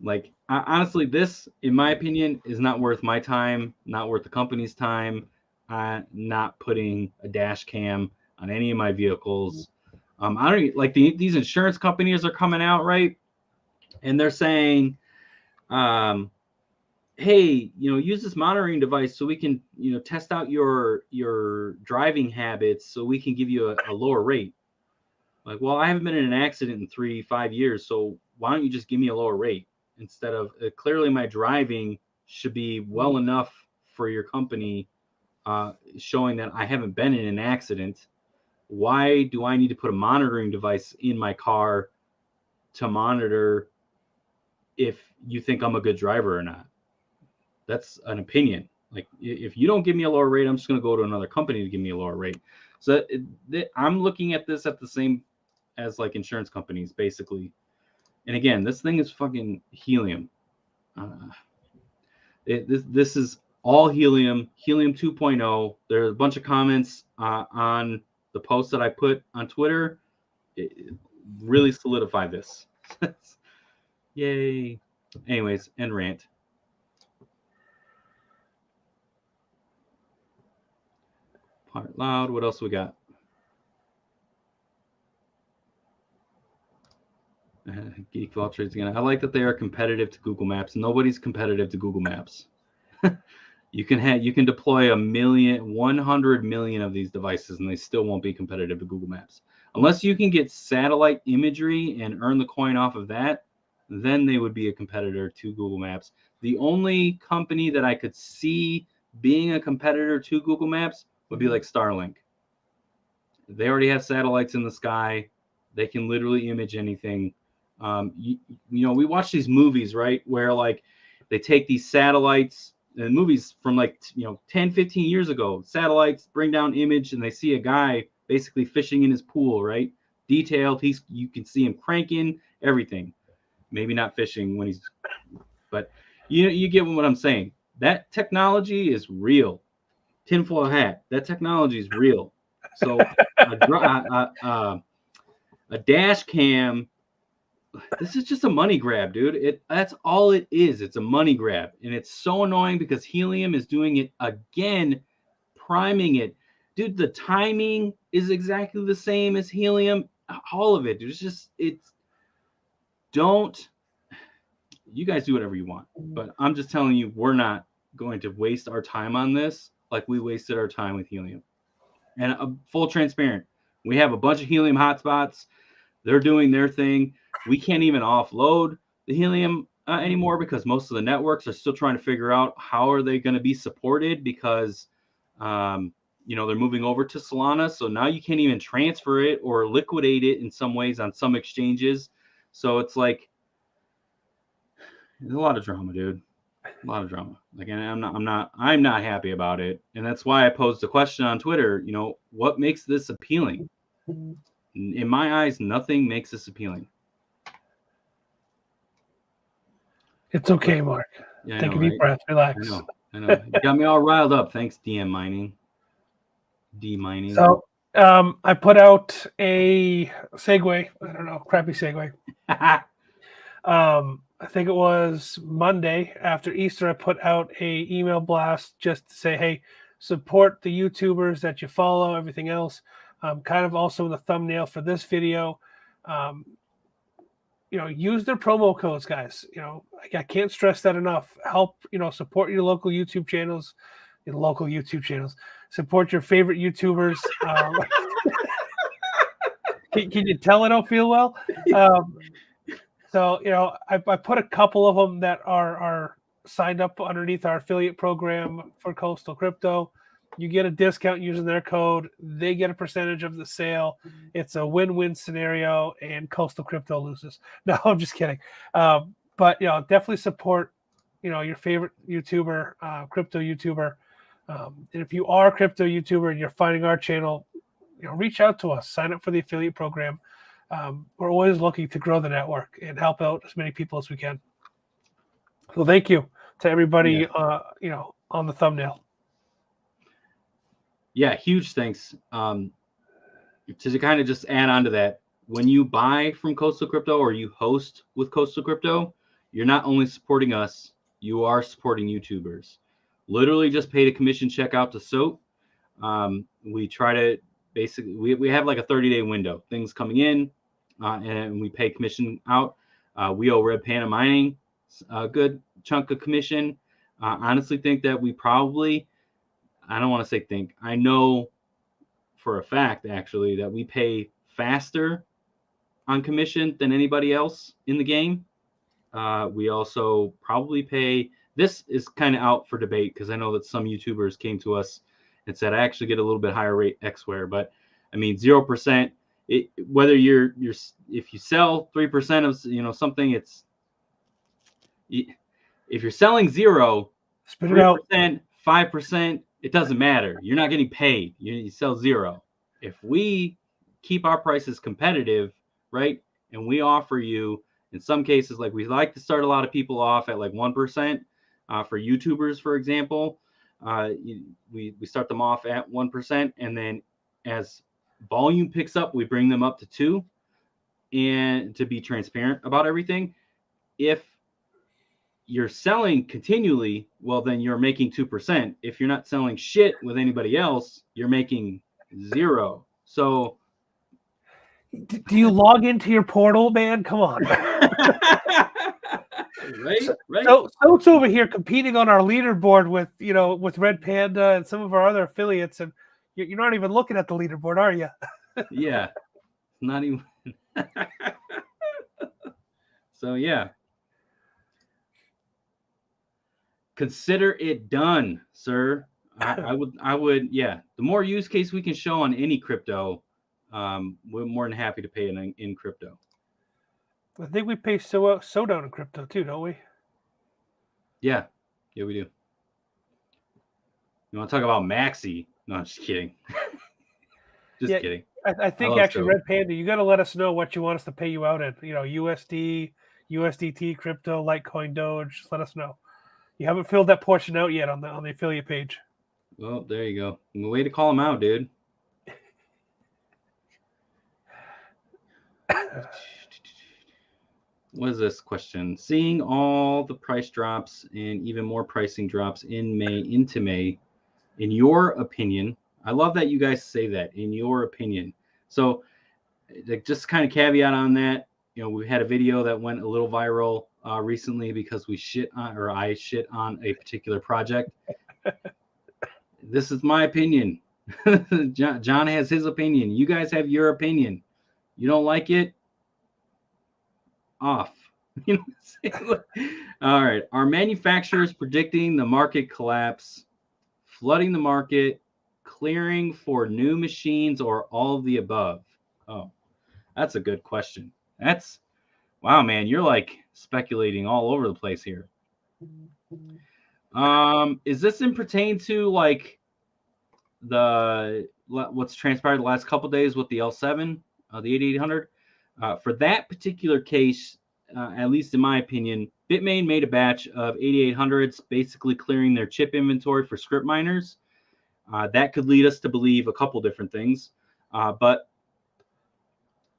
Like, honestly, this, in my opinion, is not worth my time, not worth the company's time. Not putting a dash cam on any of my vehicles. I don't like these insurance companies are coming out, right? And they're saying, hey, use this monitoring device so we can, test out your driving habits so we can give you a lower rate. Like, well, I haven't been in an accident in 3-5 years, so why don't you just give me a lower rate instead of clearly my driving should be well enough for your company, showing that I haven't been in an accident. Why do I need to put a monitoring device in my car to monitor if you think I'm a good driver or not? That's an opinion. Like, if you don't give me a lower rate, I'm just going to go to another company to give me a lower rate. So I'm looking at this at the same as like insurance companies, basically. And again, this thing is fucking helium. This is all helium 2.0. There's a bunch of comments on the post that I put on Twitter. It really solidify this. Yay. Anyways, end rant. Part loud. What else we got? Geek Vultures again. I like that they are competitive to Google Maps. Nobody's competitive to Google Maps. You can deploy 100 million of these devices, and they still won't be competitive to Google Maps. Unless you can get satellite imagery and earn the coin off of that, then they would be a competitor to Google Maps. The only company that I could see being a competitor to Google Maps would be like Starlink. They already have satellites in the sky. They can literally image anything. We watch these movies, right, where like they take these satellites and movies from like 10 15 years ago, satellites bring down image and they see a guy basically fishing in his pool, right? Detailed. You can see him cranking everything. Maybe not fishing when he's, but you get what I'm saying. That technology is real. Tinfoil hat. That technology is real. So a dash cam, this is just a money grab, dude. That's all it is. It's a money grab. And it's so annoying because Helium is doing it again, priming it. Dude, the timing is exactly the same as Helium. All of it, dude. You guys do whatever you want. But I'm just telling you, we're not going to waste our time on this like we wasted our time with Helium. And full transparent, we have a bunch of helium hotspots. They're doing their thing. We can't even offload the helium anymore because most of the networks are still trying to figure out how are they going to be supported because, they're moving over to Solana. So now you can't even transfer it or liquidate it in some ways on some exchanges. So it's like, there's a lot of drama, dude. A lot of drama. Like, and I'm not happy about it. And that's why I posed a question on Twitter, what makes this appealing? In my eyes, nothing makes this appealing. It's okay, Mark. Yeah, Take a deep breath. Relax. I know. You got me all riled up. Thanks, DM Mining. D Mining. So I put out a segue. I don't know, crappy segue. I think it was Monday after Easter. I put out a email blast just to say, hey, support the YouTubers that you follow, everything else. Kind of also in the thumbnail for this video. Use their promo codes, guys. I can't stress that enough. Help, support your local YouTube channels, support your favorite YouTubers. Can you tell I don't feel well? So, I put a couple of them that are signed up underneath our affiliate program for Coastal Crypto. You get a discount using their code. They get a percentage of the sale. It's a win-win scenario, and Coastal Crypto loses. No, I'm just kidding. But definitely support, your favorite YouTuber, crypto YouTuber. And if you are a crypto YouTuber and you're finding our channel, reach out to us. Sign up for the affiliate program. We're always looking to grow the network and help out as many people as we can. So thank you to everybody, on the thumbnail. Yeah, huge thanks. To kind of just add on to that, when you buy from Coastal Crypto or you host with Coastal Crypto, you're not only supporting us, you are supporting YouTubers. Literally just paid a commission check out to SOAP. We try to basically, we have like a 30-day window, things coming in, and we pay commission out. We owe Red Panda Mining a good chunk of commission. Honestly think that we probably, I don't want to say think, I know for a fact actually that we pay faster on commission than anybody else in the game. We also probably pay, this is kind of out for debate because I know that some YouTubers came to us and said I actually get a little bit higher rate Xware, but I mean 0%. Whether you're if you sell 3% of something, it's, if you're selling 0, spit it out. 5%, it doesn't matter. You're not getting paid. You sell 0. If we keep our prices competitive, right, and we offer you, in some cases, like we like to start a lot of people off at like 1%. For YouTubers, for example, we start them off at 1%, and then as volume picks up, we bring them up to 2. And to be transparent about everything, if you're selling continually, well, then you're making 2%. If you're not selling shit with anybody else, you're making 0. So do you log into your portal, man? Come on. Right. So it's over here competing on our leaderboard with Red Panda and some of our other affiliates, and you're not even looking at the leaderboard, are you? Yeah, not even. So yeah, consider it done, sir. I would. Yeah, the more use case we can show on any crypto, we're more than happy to pay it in crypto. I think we pay Soda in crypto too, don't we? Yeah, we do. You want to talk about Maxi? No, I'm just kidding. Kidding. I think actually, Red Panda, you got to let us know what you want us to pay you out in. USD, USDT, crypto, Litecoin, Doge. Just let us know. You haven't filled that portion out yet on the affiliate page. Well, there you go. Way to call him out, dude. What is this question? Seeing all the price drops and even more pricing drops into May, in your opinion, I love that you guys say that, in your opinion. So just kind of caveat on that, we had a video that went a little viral recently because I shit on a particular project. This is my opinion. John has his opinion. You guys have your opinion. You don't like it? Off. You know what I'm saying? All right. Are manufacturers predicting the market collapse, flooding the market, clearing for new machines, or all of the above? Oh, that's a good question. That's wow, man. You're like speculating all over the place here. Is this in pertain to like what's transpired the last couple days with the L7, the 8800? For that particular case, at least in my opinion, Bitmain made a batch of 8800s, basically clearing their chip inventory for script miners. That could lead us to believe a couple different things, but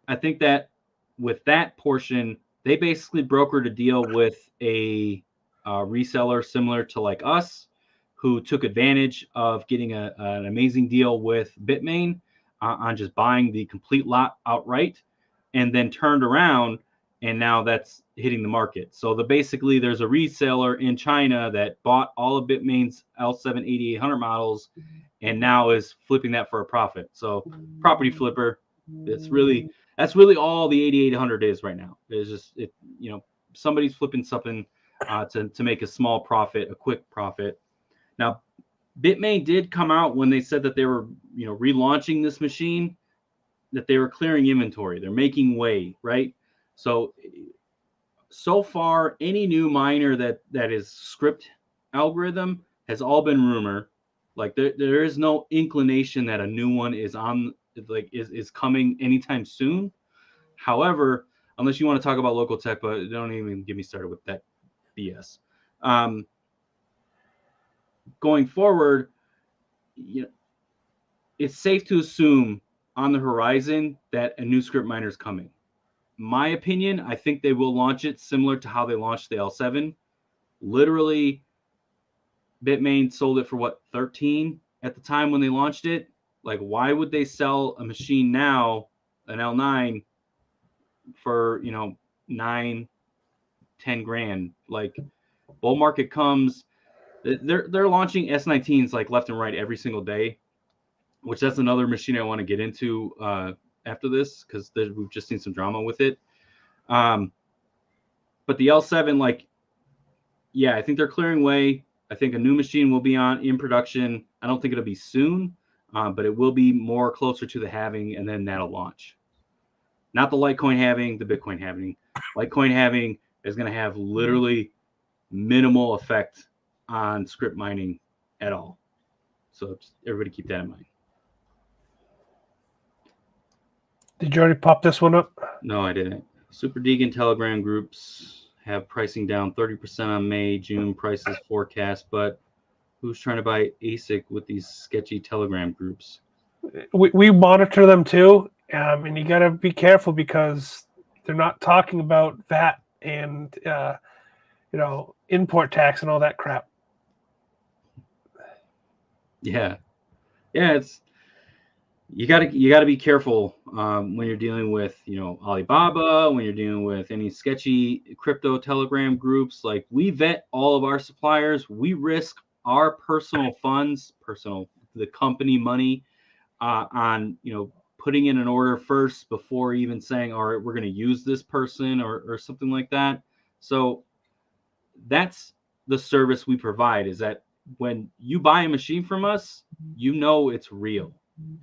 I think that with that portion, they basically brokered a deal with a reseller similar to like us, who took advantage of getting an amazing deal with Bitmain on just buying the complete lot outright, and then turned around, and now that's hitting the market. So basically there's a reseller in China that bought all of Bitmain's L7 8800 models and now is flipping that for a profit. So property flipper, that's really all the 8800 is right now. It's just somebody's flipping something to make a small profit, a quick profit. Now, Bitmain did come out when they said that they were relaunching this machine, that they were clearing inventory. They're making way, right? So far, any new miner that is script algorithm has all been rumor. Like there is no inclination that a new one is coming anytime soon. However, unless you want to talk about local tech, but don't even get me started with that BS. Going forward, it's safe to assume on the horizon that a new script miner is coming. My opinion, I think they will launch it similar to how they launched the L7. Literally, Bitmain sold it for what, 13 at the time when they launched it? Like, why would they sell a machine now, an L9, for 9, 10 grand? Like, bull market comes, they're launching S19s like left and right every single day, which that's another machine I want to get into after this, because we've just seen some drama with it. But the L7, like, yeah, I think they're clearing way. I think a new machine will be in production. I don't think it'll be soon, but it will be more closer to the halving, and then that'll launch. Not the Litecoin halving, the Bitcoin halving. Litecoin halving is going to have literally minimal effect on script mining at all. So everybody keep that in mind. Did you already pop this one up? No, I didn't. Super Deegan Telegram groups have pricing down 30% on May, June prices forecast, but who's trying to buy ASIC with these sketchy Telegram groups? We monitor them too, and you got to be careful because they're not talking about VAT and import tax and all that crap. Yeah, it's you got to be careful when you're dealing with Alibaba, when you're dealing with any sketchy crypto Telegram groups. Like, we vet all of our suppliers. We risk our personal funds, the company money on putting in an order first before even saying, all right, we're going to use this person or something like that. So that's the service we provide, is that when you buy a machine from us, it's real.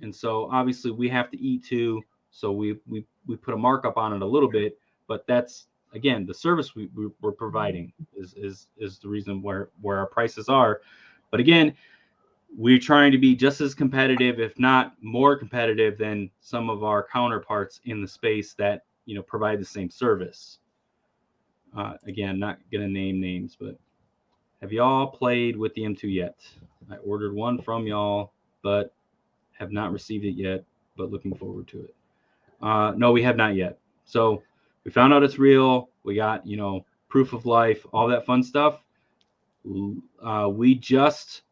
And so obviously we have to eat too. So we put a markup on it a little bit, but that's, again, the service we're providing is the reason where our prices are. But again, we're trying to be just as competitive, if not more competitive, than some of our counterparts in the space that provide the same service. Again, not gonna name names, but have y'all played with the M2 yet? I ordered one from y'all, but have not received it yet, but looking forward to it. No, we have not yet. So we found out it's real. We got, proof of life, all that fun stuff. We just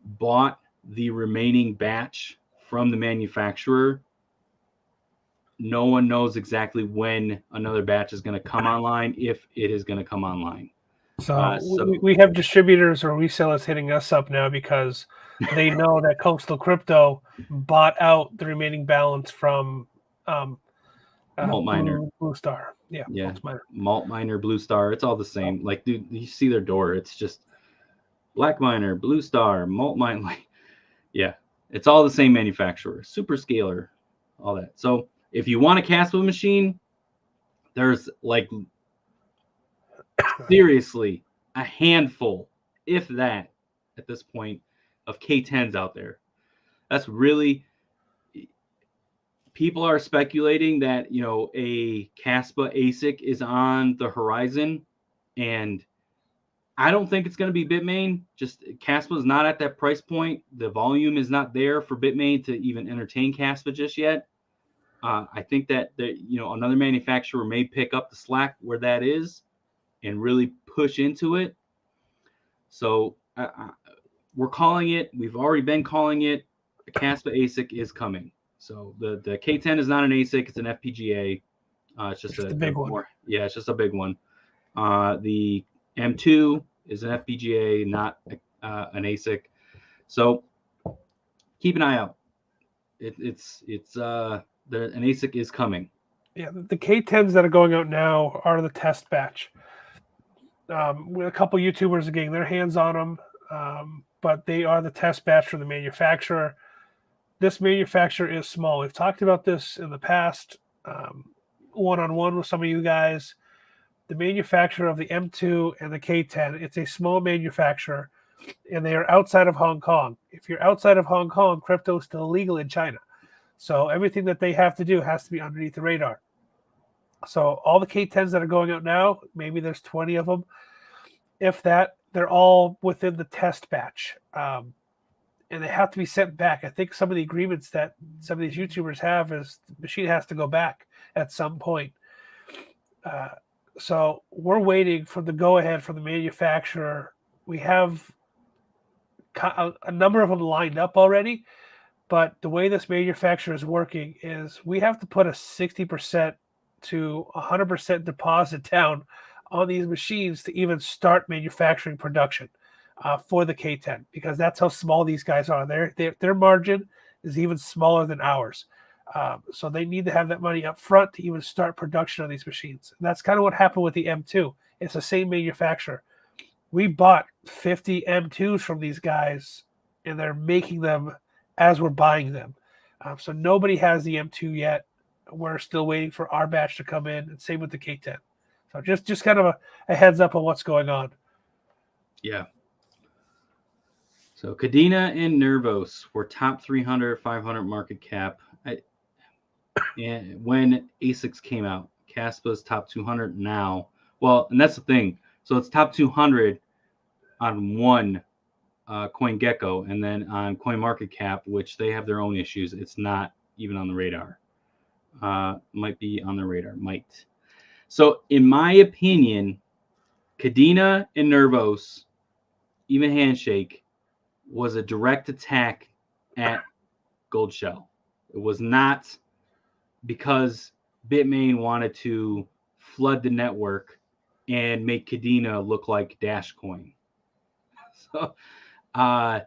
bought the remaining batch from the manufacturer. No one knows exactly when another batch is going to come online, if it is going to come online. So So we have distributors or resellers hitting us up now because they know that Coastal Crypto bought out the remaining balance from Malt Miner. Blue Star. Yeah, Yeah. Malt Miner. Malt Miner, Blue Star, it's all the same. Like, dude, you see their door, it's just Black Miner, Blue Star, Malt Miner. Like, yeah, it's all the same manufacturer, Super Scaler, all that. So if you want a Caspa machine, there's like seriously a handful, if that, at this point, of K10s out there. That's really, people are speculating that, you know, a Caspa ASIC is on the horizon, and I don't think it's going to be Bitmain. Just Caspa is not at that price point. The volume is not there for Bitmain to even entertain Caspa just yet. I think that another manufacturer may pick up the slack where that is and really push into it. So we're calling it. We've already been calling it. A Caspa ASIC is coming. So the K10 is not an ASIC; it's an FPGA. It's just a big one. Yeah, it's just a big one. The M2 is an FPGA, not an ASIC. So keep an eye out. An ASIC is coming. Yeah, the K10s that are going out now are the test batch. A couple YouTubers are getting their hands on them, but they are the test batch from the manufacturer. This manufacturer is small. We've talked about this in the past, one-on-one with some of you guys. The manufacturer of the M2 and the K10, it's a small manufacturer, and they are outside of Hong Kong. If you're outside of Hong Kong, crypto is still illegal in China. So everything that they have to do has to be underneath the radar. So all the K10s that are going out now, maybe there's 20 of them. If that, they're all within the test batch. And they have to be sent back. I think some of the agreements that some of these YouTubers have is the machine has to go back at some point. So we're waiting for the go-ahead from the manufacturer. We have a number of them lined up already, but the way this manufacturer is working is we have to put a 60% to 100% deposit down on these machines to even start manufacturing production for the K10, because that's how small these guys are. Their margin is even smaller than ours. So they need to have that money up front to even start production on these machines. And that's kind of what happened with the M2. It's the same manufacturer. We bought 50 M2s from these guys, and they're making them as we're buying them. So nobody has the M2 yet. We're still waiting for our batch to come in, and same with the K10. So just kind of a heads up on what's going on. Yeah. So Kadena and Nervos were top 300, 500 market cap. And when ASICs came out, Caspa's top 200 now. Well, and that's the thing. So it's top 200 on one CoinGecko, and then on CoinMarketCap, which they have their own issues. It's not even on the radar. Might be on the radar. Might. So in my opinion, Kadena and Nervos, even Handshake, was a direct attack at Gold Shell. It was not because Bitmain wanted to flood the network and make Kadena look like Dashcoin. So I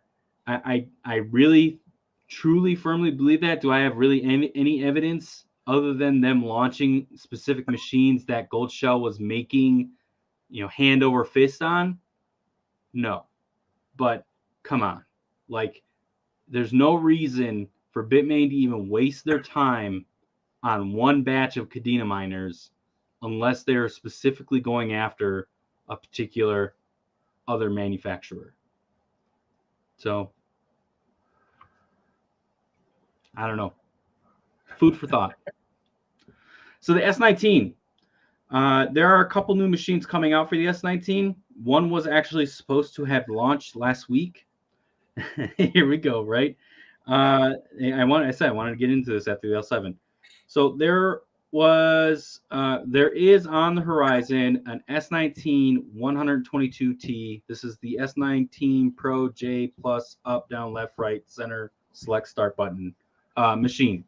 really, truly, firmly believe that. Do I have really any evidence other than them launching specific machines that Gold Shell was making, hand over fist on? No. But come on. Like, there's no reason for Bitmain to even waste their time on one batch of Kadena miners unless they're specifically going after a particular other manufacturer. So, I don't know. Food for thought. So the S19. There are a couple new machines coming out for the S19. One was actually supposed to have launched last week. Here we go, right? I wanted to get into this after the L7. So there is on the horizon an S19 122T. This is the S19 Pro J Plus up, down, left, right, center, select, start button machine.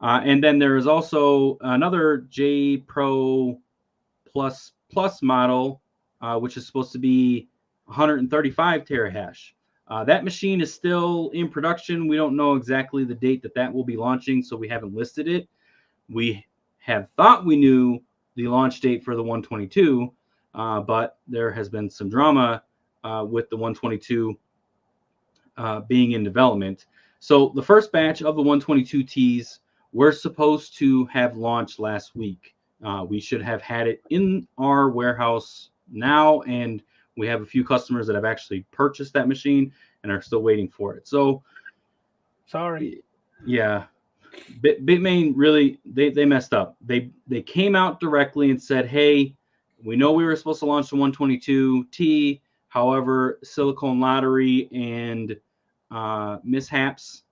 And then there is also another J Pro Plus model which is supposed to be 135 terahash. That machine is still in production. We don't know exactly the date that will be launching, so we haven't listed it. We have thought we knew the launch date for the 122, but there has been some drama with the 122 being in development. So the first batch of the 122Ts were supposed to have launched last week. We should have had it in our warehouse now, and we have a few customers that have actually purchased that machine and are still waiting for it. So, sorry. Yeah, Bitmain really they messed up. They came out directly and said, "Hey, we know we were supposed to launch the 122T. However, Silicon Lottery and mishaps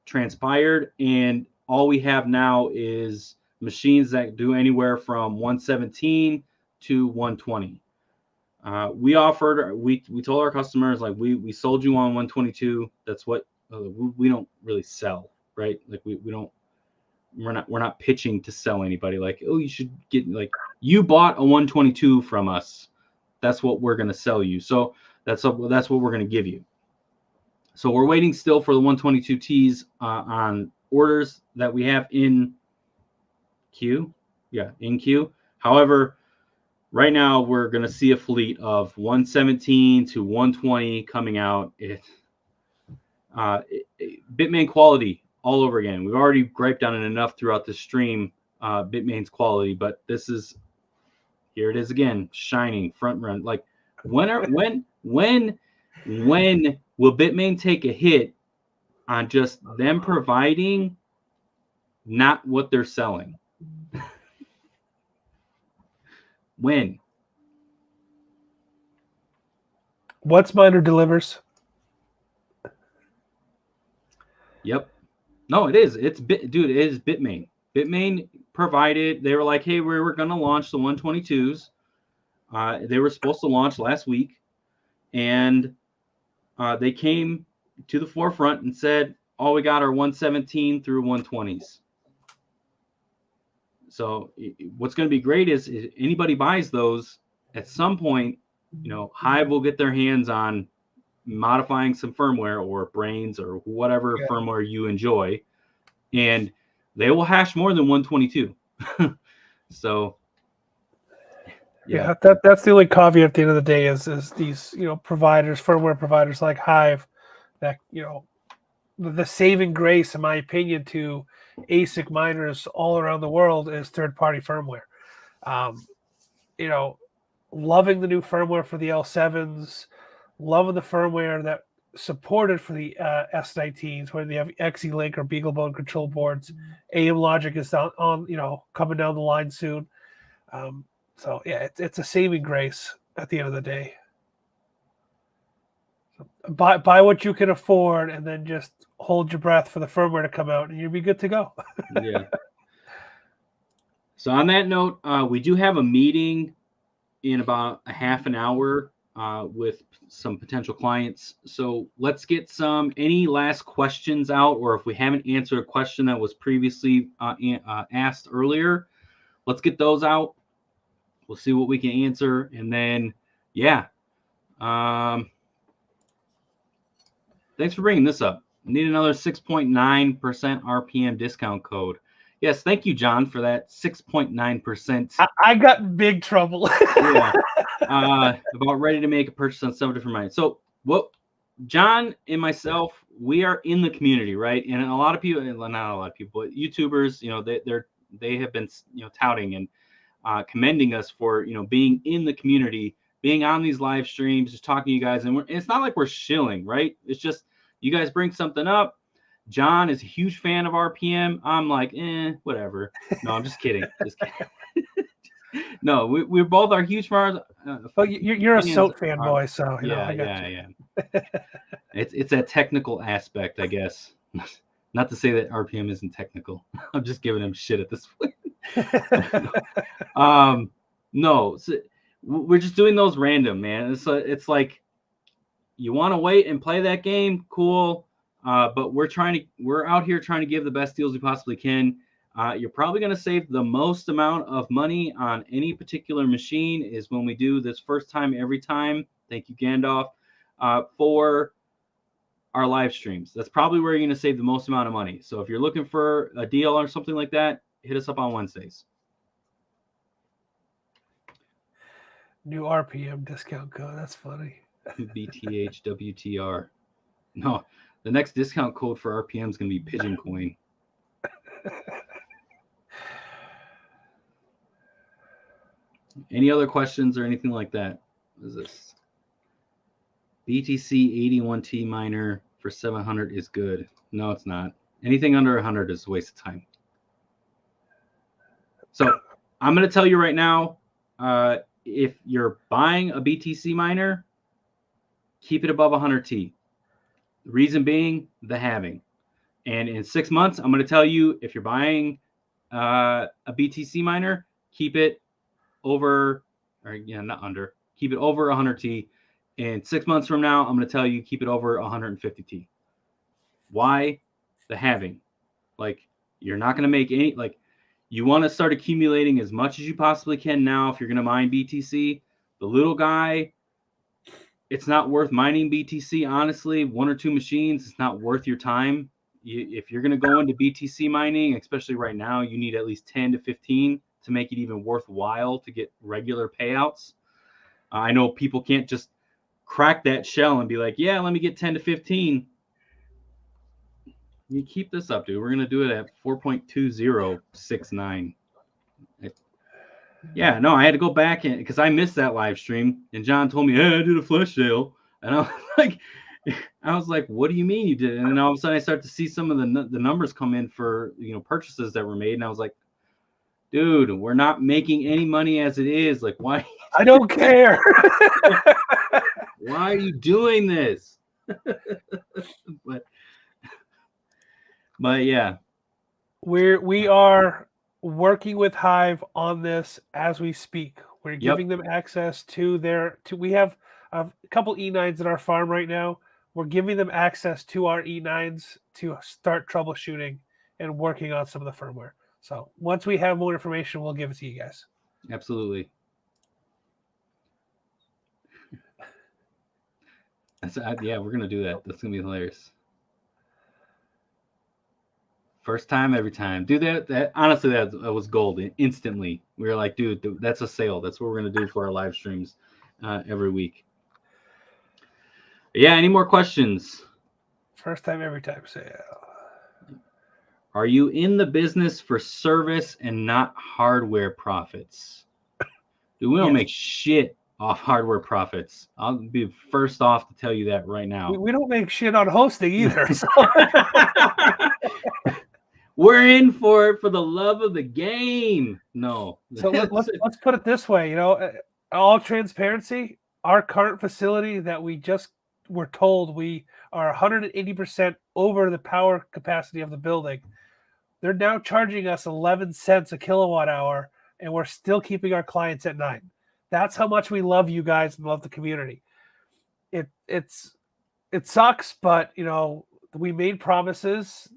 transpired, and all we have now is machines that do anywhere from 117 to 120." We told our customers, like, we sold you on 122. That's what we don't really sell, right? Like we're not pitching to sell anybody. Like, oh, you should get, like, you bought a 122 from us. That's what we're gonna sell you. So that's what we're gonna give you. So we're waiting still for the 122Ts on orders that we have in queue. Yeah, in queue. However, right now we're going to see a fleet of 117 to 120 coming out. Bitmain quality all over again. We've already griped on it enough throughout the stream, Bitmain's quality, but here it is again, shining front run. Like, when will Bitmain take a hit on just them providing not what they're selling? When? WhatsMiner delivers. Yep. No, it is. Dude, it is Bitmain. Bitmain provided. They were like, hey, we're going to launch the 122s. They were supposed to launch last week, and they came to the forefront and said, all we got are 117 through 120s. So what's going to be great is if anybody buys those, at some point, Hive will get their hands on modifying some firmware or Brains or whatever firmware you enjoy, and they will hash more than 122. So yeah, that's the only caveat at the end of the day is these providers, firmware providers like Hive, that the saving grace, in my opinion, to ASIC miners all around the world is third-party firmware. Loving the new firmware for the L7s, loving the firmware that supported for the S19s, whether they have XE-Link or BeagleBone control boards. AM Logic is coming down the line soon. So yeah, it's a saving grace at the end of the day. So buy what you can afford, and then just hold your breath for the firmware to come out, and you'll be good to go. Yeah. So on that note, we do have a meeting in about a half an hour with some potential clients. So let's get any last questions out, or if we haven't answered a question that was previously asked earlier, let's get those out. We'll see what we can answer. And then, yeah. Thanks for bringing this up. Need another 6.9% RPM discount code. Yes, thank you, John, for that 6.9%. I got in big trouble. Yeah. About ready to make a purchase on several different mines. So John and myself, we are in the community, right? And a lot of people, not a lot of people, but YouTubers, they have been, touting and commending us for, being in the community, being on these live streams, just talking to you guys. And it's not like we're shilling, right? It's just you guys bring something up. John is a huge fan of RPM. I'm like, whatever. No, I'm just kidding. Just kidding. No, we both are huge fans. Well, you're a SOAT fanboy, so yeah. It's that technical aspect, I guess. Not to say that RPM isn't technical. I'm just giving him shit at this point. No, so we're just doing those random, man. It's like, you want to wait and play that game, cool. But we're out here trying to give the best deals we possibly can. You're probably going to save the most amount of money on any particular machine is when we do this first time every time. Thank you, Gandalf, for our live streams. That's probably where you're going to save the most amount of money. So if you're looking for a deal or something like that, hit us up on Wednesdays. New RPM discount code. That's funny. BTHWTR. No, the next discount code for RPM is going to be Pigeon Coin. Any other questions or anything like that? What is this? BTC 81T miner for 700 is good. No, it's not. Anything under 100 is a waste of time. So I'm going to tell you right now, if you're buying a BTC miner, keep it above 100T. The reason being the halving. And in 6 months, I'm going to tell you, if you're buying a BTC miner, keep it over, or yeah, not under, keep it over 100T. And 6 months from now, I'm going to tell you, keep it over 150T. Why? The halving. Like, you're not going to make any, like, you want to start accumulating as much as you possibly can now if you're going to mine BTC. The little guy, it's not worth mining BTC, honestly. 1 or 2 machines, it's not worth your time. If you're going to go into BTC mining, especially right now, you need at least 10 to 15 to make it even worthwhile to get regular payouts. I know people can't just crack that shell and be like, yeah, let me get 10 to 15. You keep this up, dude. We're going to do it at 4.2069. Yeah, no, I had to go back in because I missed that live stream. And John told me, hey, I did a flash sale. And I was like, what do you mean you did? And then all of a sudden I start to see some of the numbers come in for, purchases that were made. And I was like, dude, we're not making any money as it is. Like, why? I don't care. Why are you doing this? But yeah, we are working with Hive on this as we speak. We're giving them access to we have a couple E9s in our farm right now. We're giving them access to our E9s to start troubleshooting and working on some of the firmware. So once we have more information, we'll give it to you guys. Absolutely. Yeah, we're going to do that. That's going to be hilarious. First time, every time. Dude, that honestly, that was gold instantly. We were like, dude, that's a sale. That's what we're going to do for our live streams every week. But yeah, any more questions? First time, every time sale. Are you in the business for service and not hardware profits? Dude, we don't make shit off hardware profits. I'll be first off to tell you that right now. We don't make shit on hosting either. So. We're in for it for the love of the game. No. So let's put it this way. All transparency, our current facility that we just were told we are 180% over the power capacity of the building. They're now charging us 11 cents a kilowatt hour, and we're still keeping our clients at 9. That's how much we love you guys and love the community. It sucks, but we made promises.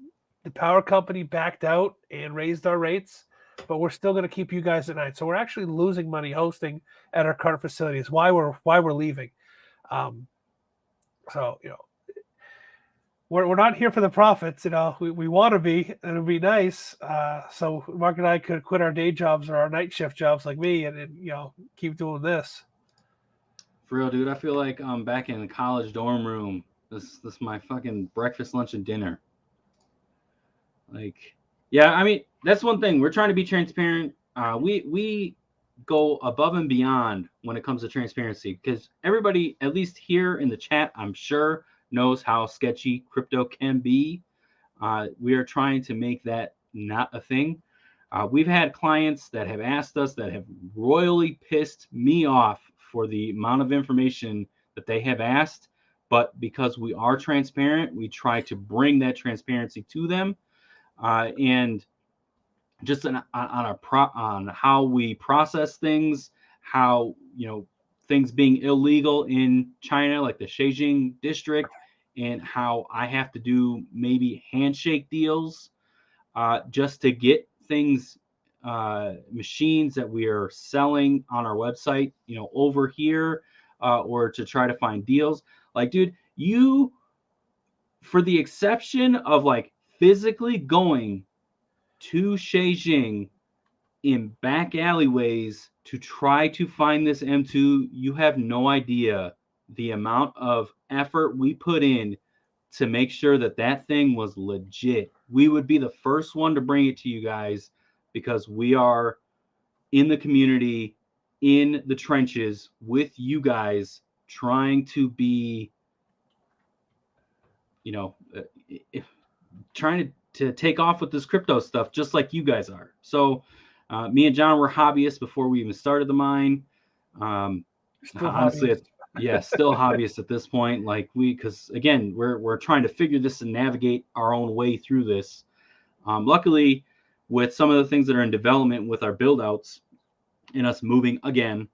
The power company backed out and raised our rates, but we're still going to keep you guys at 9. So we're actually losing money hosting at our current facilities. Why we're leaving. So we're not here for the profits. We want to be, and it'd be nice. So Mark and I could quit our day jobs or our night shift jobs like me, and keep doing this. For real, dude. I feel like I'm back in the college dorm room. This is my fucking breakfast, lunch, and dinner. Like, yeah, I mean, that's one thing. We're trying to be transparent. We go above and beyond when it comes to transparency because everybody, at least here in the chat, I'm sure, knows how sketchy crypto can be. We are trying to make that not a thing. We've had clients that have asked us that have royally pissed me off for the amount of information that they have asked. But because we are transparent, we try to bring that transparency to them. And just on how we process things, how things being illegal in China, like the Beijing district, and how I have to do maybe handshake deals just to get things, machines that we are selling on our website, over here, or to try to find deals. Like, dude, for the exception of like physically going to Beijing in back alleyways to try to find this M2, you have no idea the amount of effort we put in to make sure that that thing was legit. We would be the first one to bring it to you guys because we are in the community, in the trenches with you guys, trying to be, trying to take off with this crypto stuff, just like you guys are. So me and John were hobbyists before we even started the mine. Still Honestly, hobbyists. Still hobbyists at this point. Like because again, we're trying to figure this and navigate our own way through this. Luckily, with some of the things that are in development with our build outs and us moving again,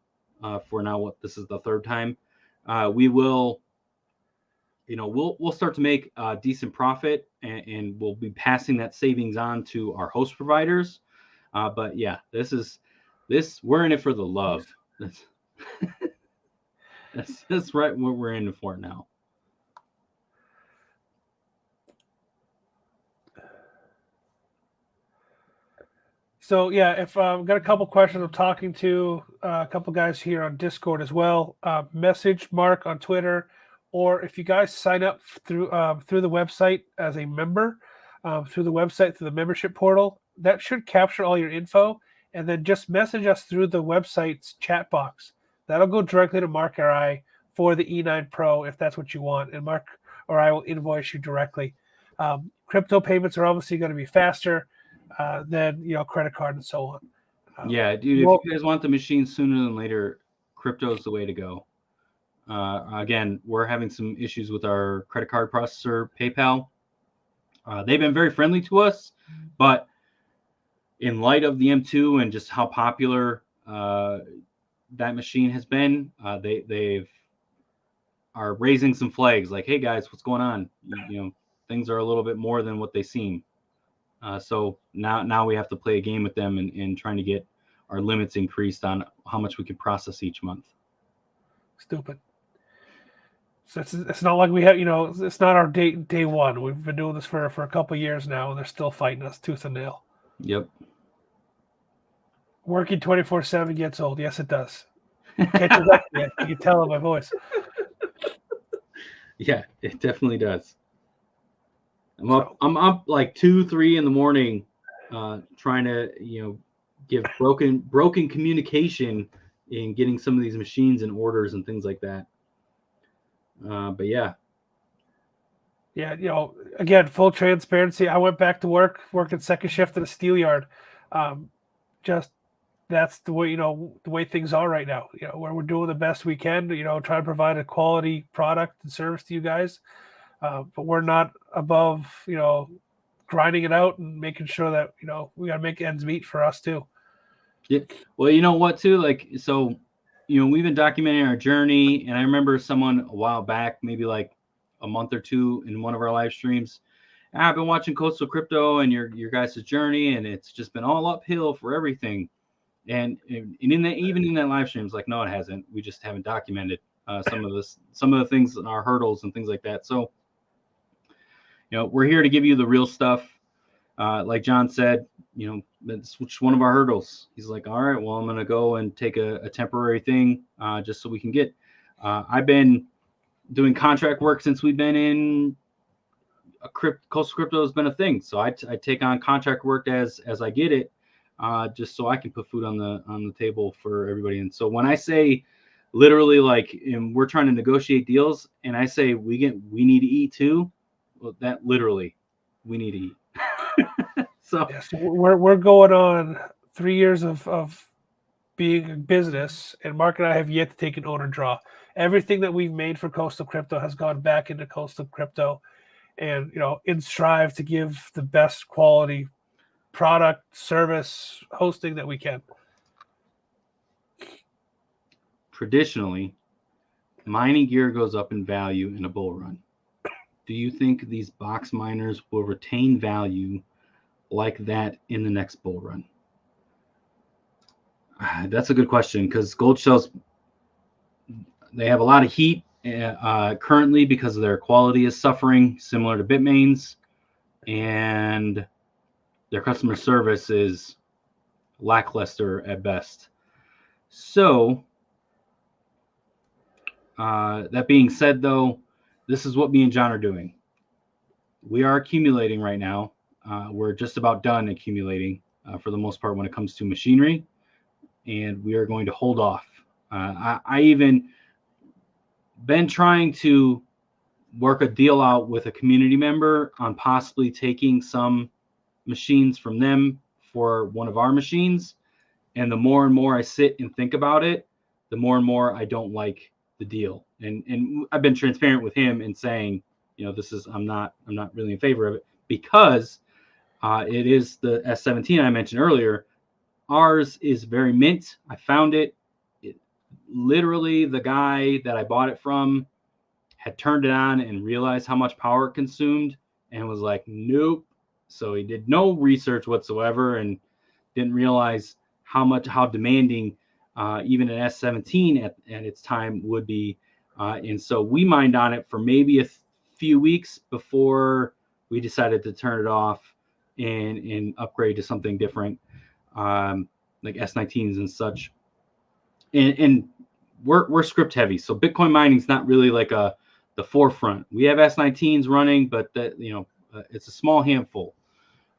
for now, this is the third time, we will, we'll start to make a decent profit, and we'll be passing that savings on to our host providers. But yeah, we're in it for the love. That's right what we're in for now. So yeah, if I've got a couple questions, I'm talking to a couple guys here on Discord as well. Message Mark on Twitter, or if you guys sign up through the website as a member, through the membership portal, that should capture all your info, and then just message us through the website's chat box. That'll go directly to Mark or I for the E9 Pro if that's what you want, and Mark or I will invoice you directly. Crypto payments are obviously going to be faster than credit card and so on. Yeah, dude, if you guys want the machine sooner than later, crypto is the way to go. Again, we're having some issues with our credit card processor, PayPal. They've been very friendly to us, but in light of the M2 and just how popular that machine has been, they've are raising some flags. Like, hey guys, what's going on? Things are a little bit more than what they seem. So now we have to play a game with them and trying to get our limits increased on how much we can process each month. Stupid. So it's not like we have, it's not our day one. We've been doing this for a couple of years now, and they're still fighting us tooth and nail. Yep. Working 24/7 gets old. Yes, it does. Catches up yet. You can tell in my voice. Yeah, it definitely does. I'm up like 2-3 in the morning, trying to give broken communication in getting some of these machines and orders and things like that. But yeah. Yeah, again, full transparency. I went back to working second shift at a steel yard. Just that's the way the way things are right now. Where we're doing the best we can. Try to provide a quality product and service to you guys. But we're not above, grinding it out and making sure that, we got to make ends meet for us too. Yeah. Well, you know what too? Like, so, we've been documenting our journey, and I remember someone a while back, maybe like a month or two in one of our live streams, I've been watching Coastal Crypto and your guys' journey, and it's just been all uphill for everything. And in that, even in that live stream, it's like, no, it hasn't. We just haven't documented some of the things, our hurdles and things like that. So, we're here to give you the real stuff. Like John said, that's one of our hurdles. He's like, all right, well, I'm going to go and take a temporary thing just so we can get. I've been doing contract work since we've been in Coastal Crypto has been a thing. So I take on contract work as I get it, just so I can put food on the table for everybody. And so when I say literally like, and we're trying to negotiate deals, and I say we need to eat too, well, that literally we need to eat. So we're going on 3 years of being in business, and Mark and I have yet to take an owner draw. Everything that we've made for Coastal Crypto has gone back into Coastal Crypto, and in strive to give the best quality product, service, hosting that we can. Traditionally, mining gear goes up in value in a bull run. Do you think these box miners will retain value like that in the next bull run? That's a good question, because gold shells, they have a lot of heat currently because their quality is suffering, similar to Bitmain's, and their customer service is lackluster at best. So that being said, though, this is what me and John are doing. We are accumulating right now. We're just about done accumulating for the most part when it comes to machinery, and we are going to hold off. I even been trying to work a deal out with a community member on possibly taking some machines from them for one of our machines. And the more and more I sit and think about it, the more and more I don't like the deal. And I've been transparent with him in saying, you know, this is, I'm not really in favor of it, because it is the S17 I mentioned earlier. Ours is very mint. I found it. Literally, the guy that I bought it from had turned it on and realized how much power it consumed and was like, nope. So he did no research whatsoever and didn't realize how demanding even an S17 at its time would be. And so we mined on it for maybe a few weeks before we decided to turn it off and upgrade to something different, like S19s and such. And we're script heavy, so Bitcoin mining is not really like the forefront. We have S19s running, but that, you know, it's a small handful.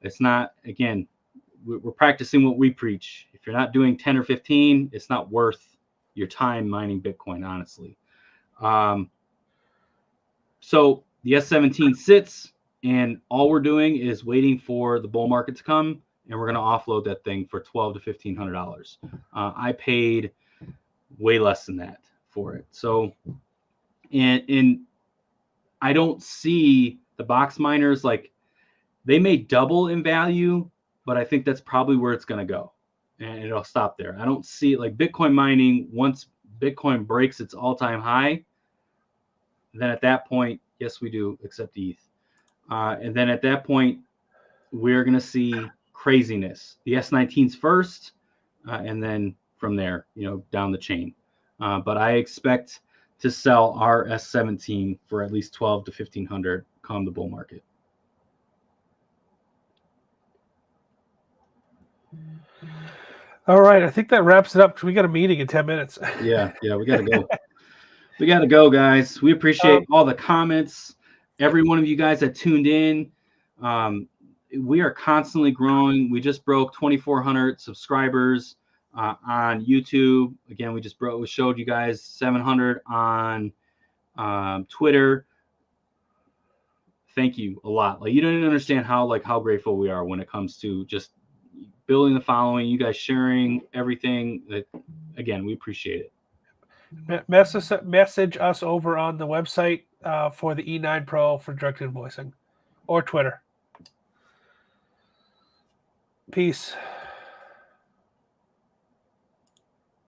It's not, again, we're practicing what we preach. If you're not doing 10 or 15, it's not worth your time mining Bitcoin, honestly. So the S17 sits, and all we're doing is waiting for the bull market to come, and we're going to offload that thing for $1,200 to $1,500. I paid way less than that for it. So, and I don't see the box miners, like, they may double in value, but I think that's probably where it's going to go, and it'll stop there. I don't see it like Bitcoin mining. Once Bitcoin breaks its all-time high, then at that point, yes, we do accept ETH. And then at that point, we're going to see craziness. The S19s first, and then from there, you know, down the chain. But I expect to sell our S17 for at least $1,200 to $1,500 come the bull market. All right, I think that wraps it up because we got a meeting in 10 minutes. Yeah, we got to go. We got to go, guys. We appreciate all the comments, every one of you guys that tuned in. We are constantly growing. We just broke 2,400 subscribers on YouTube. Again, we showed you guys 700 on Twitter. Thank you a lot. Like, you don't even understand how grateful we are when it comes to just building the following, you guys sharing everything. That, again, we appreciate it. Message us over on the website for the E9 Pro for direct invoicing, or Twitter. Peace.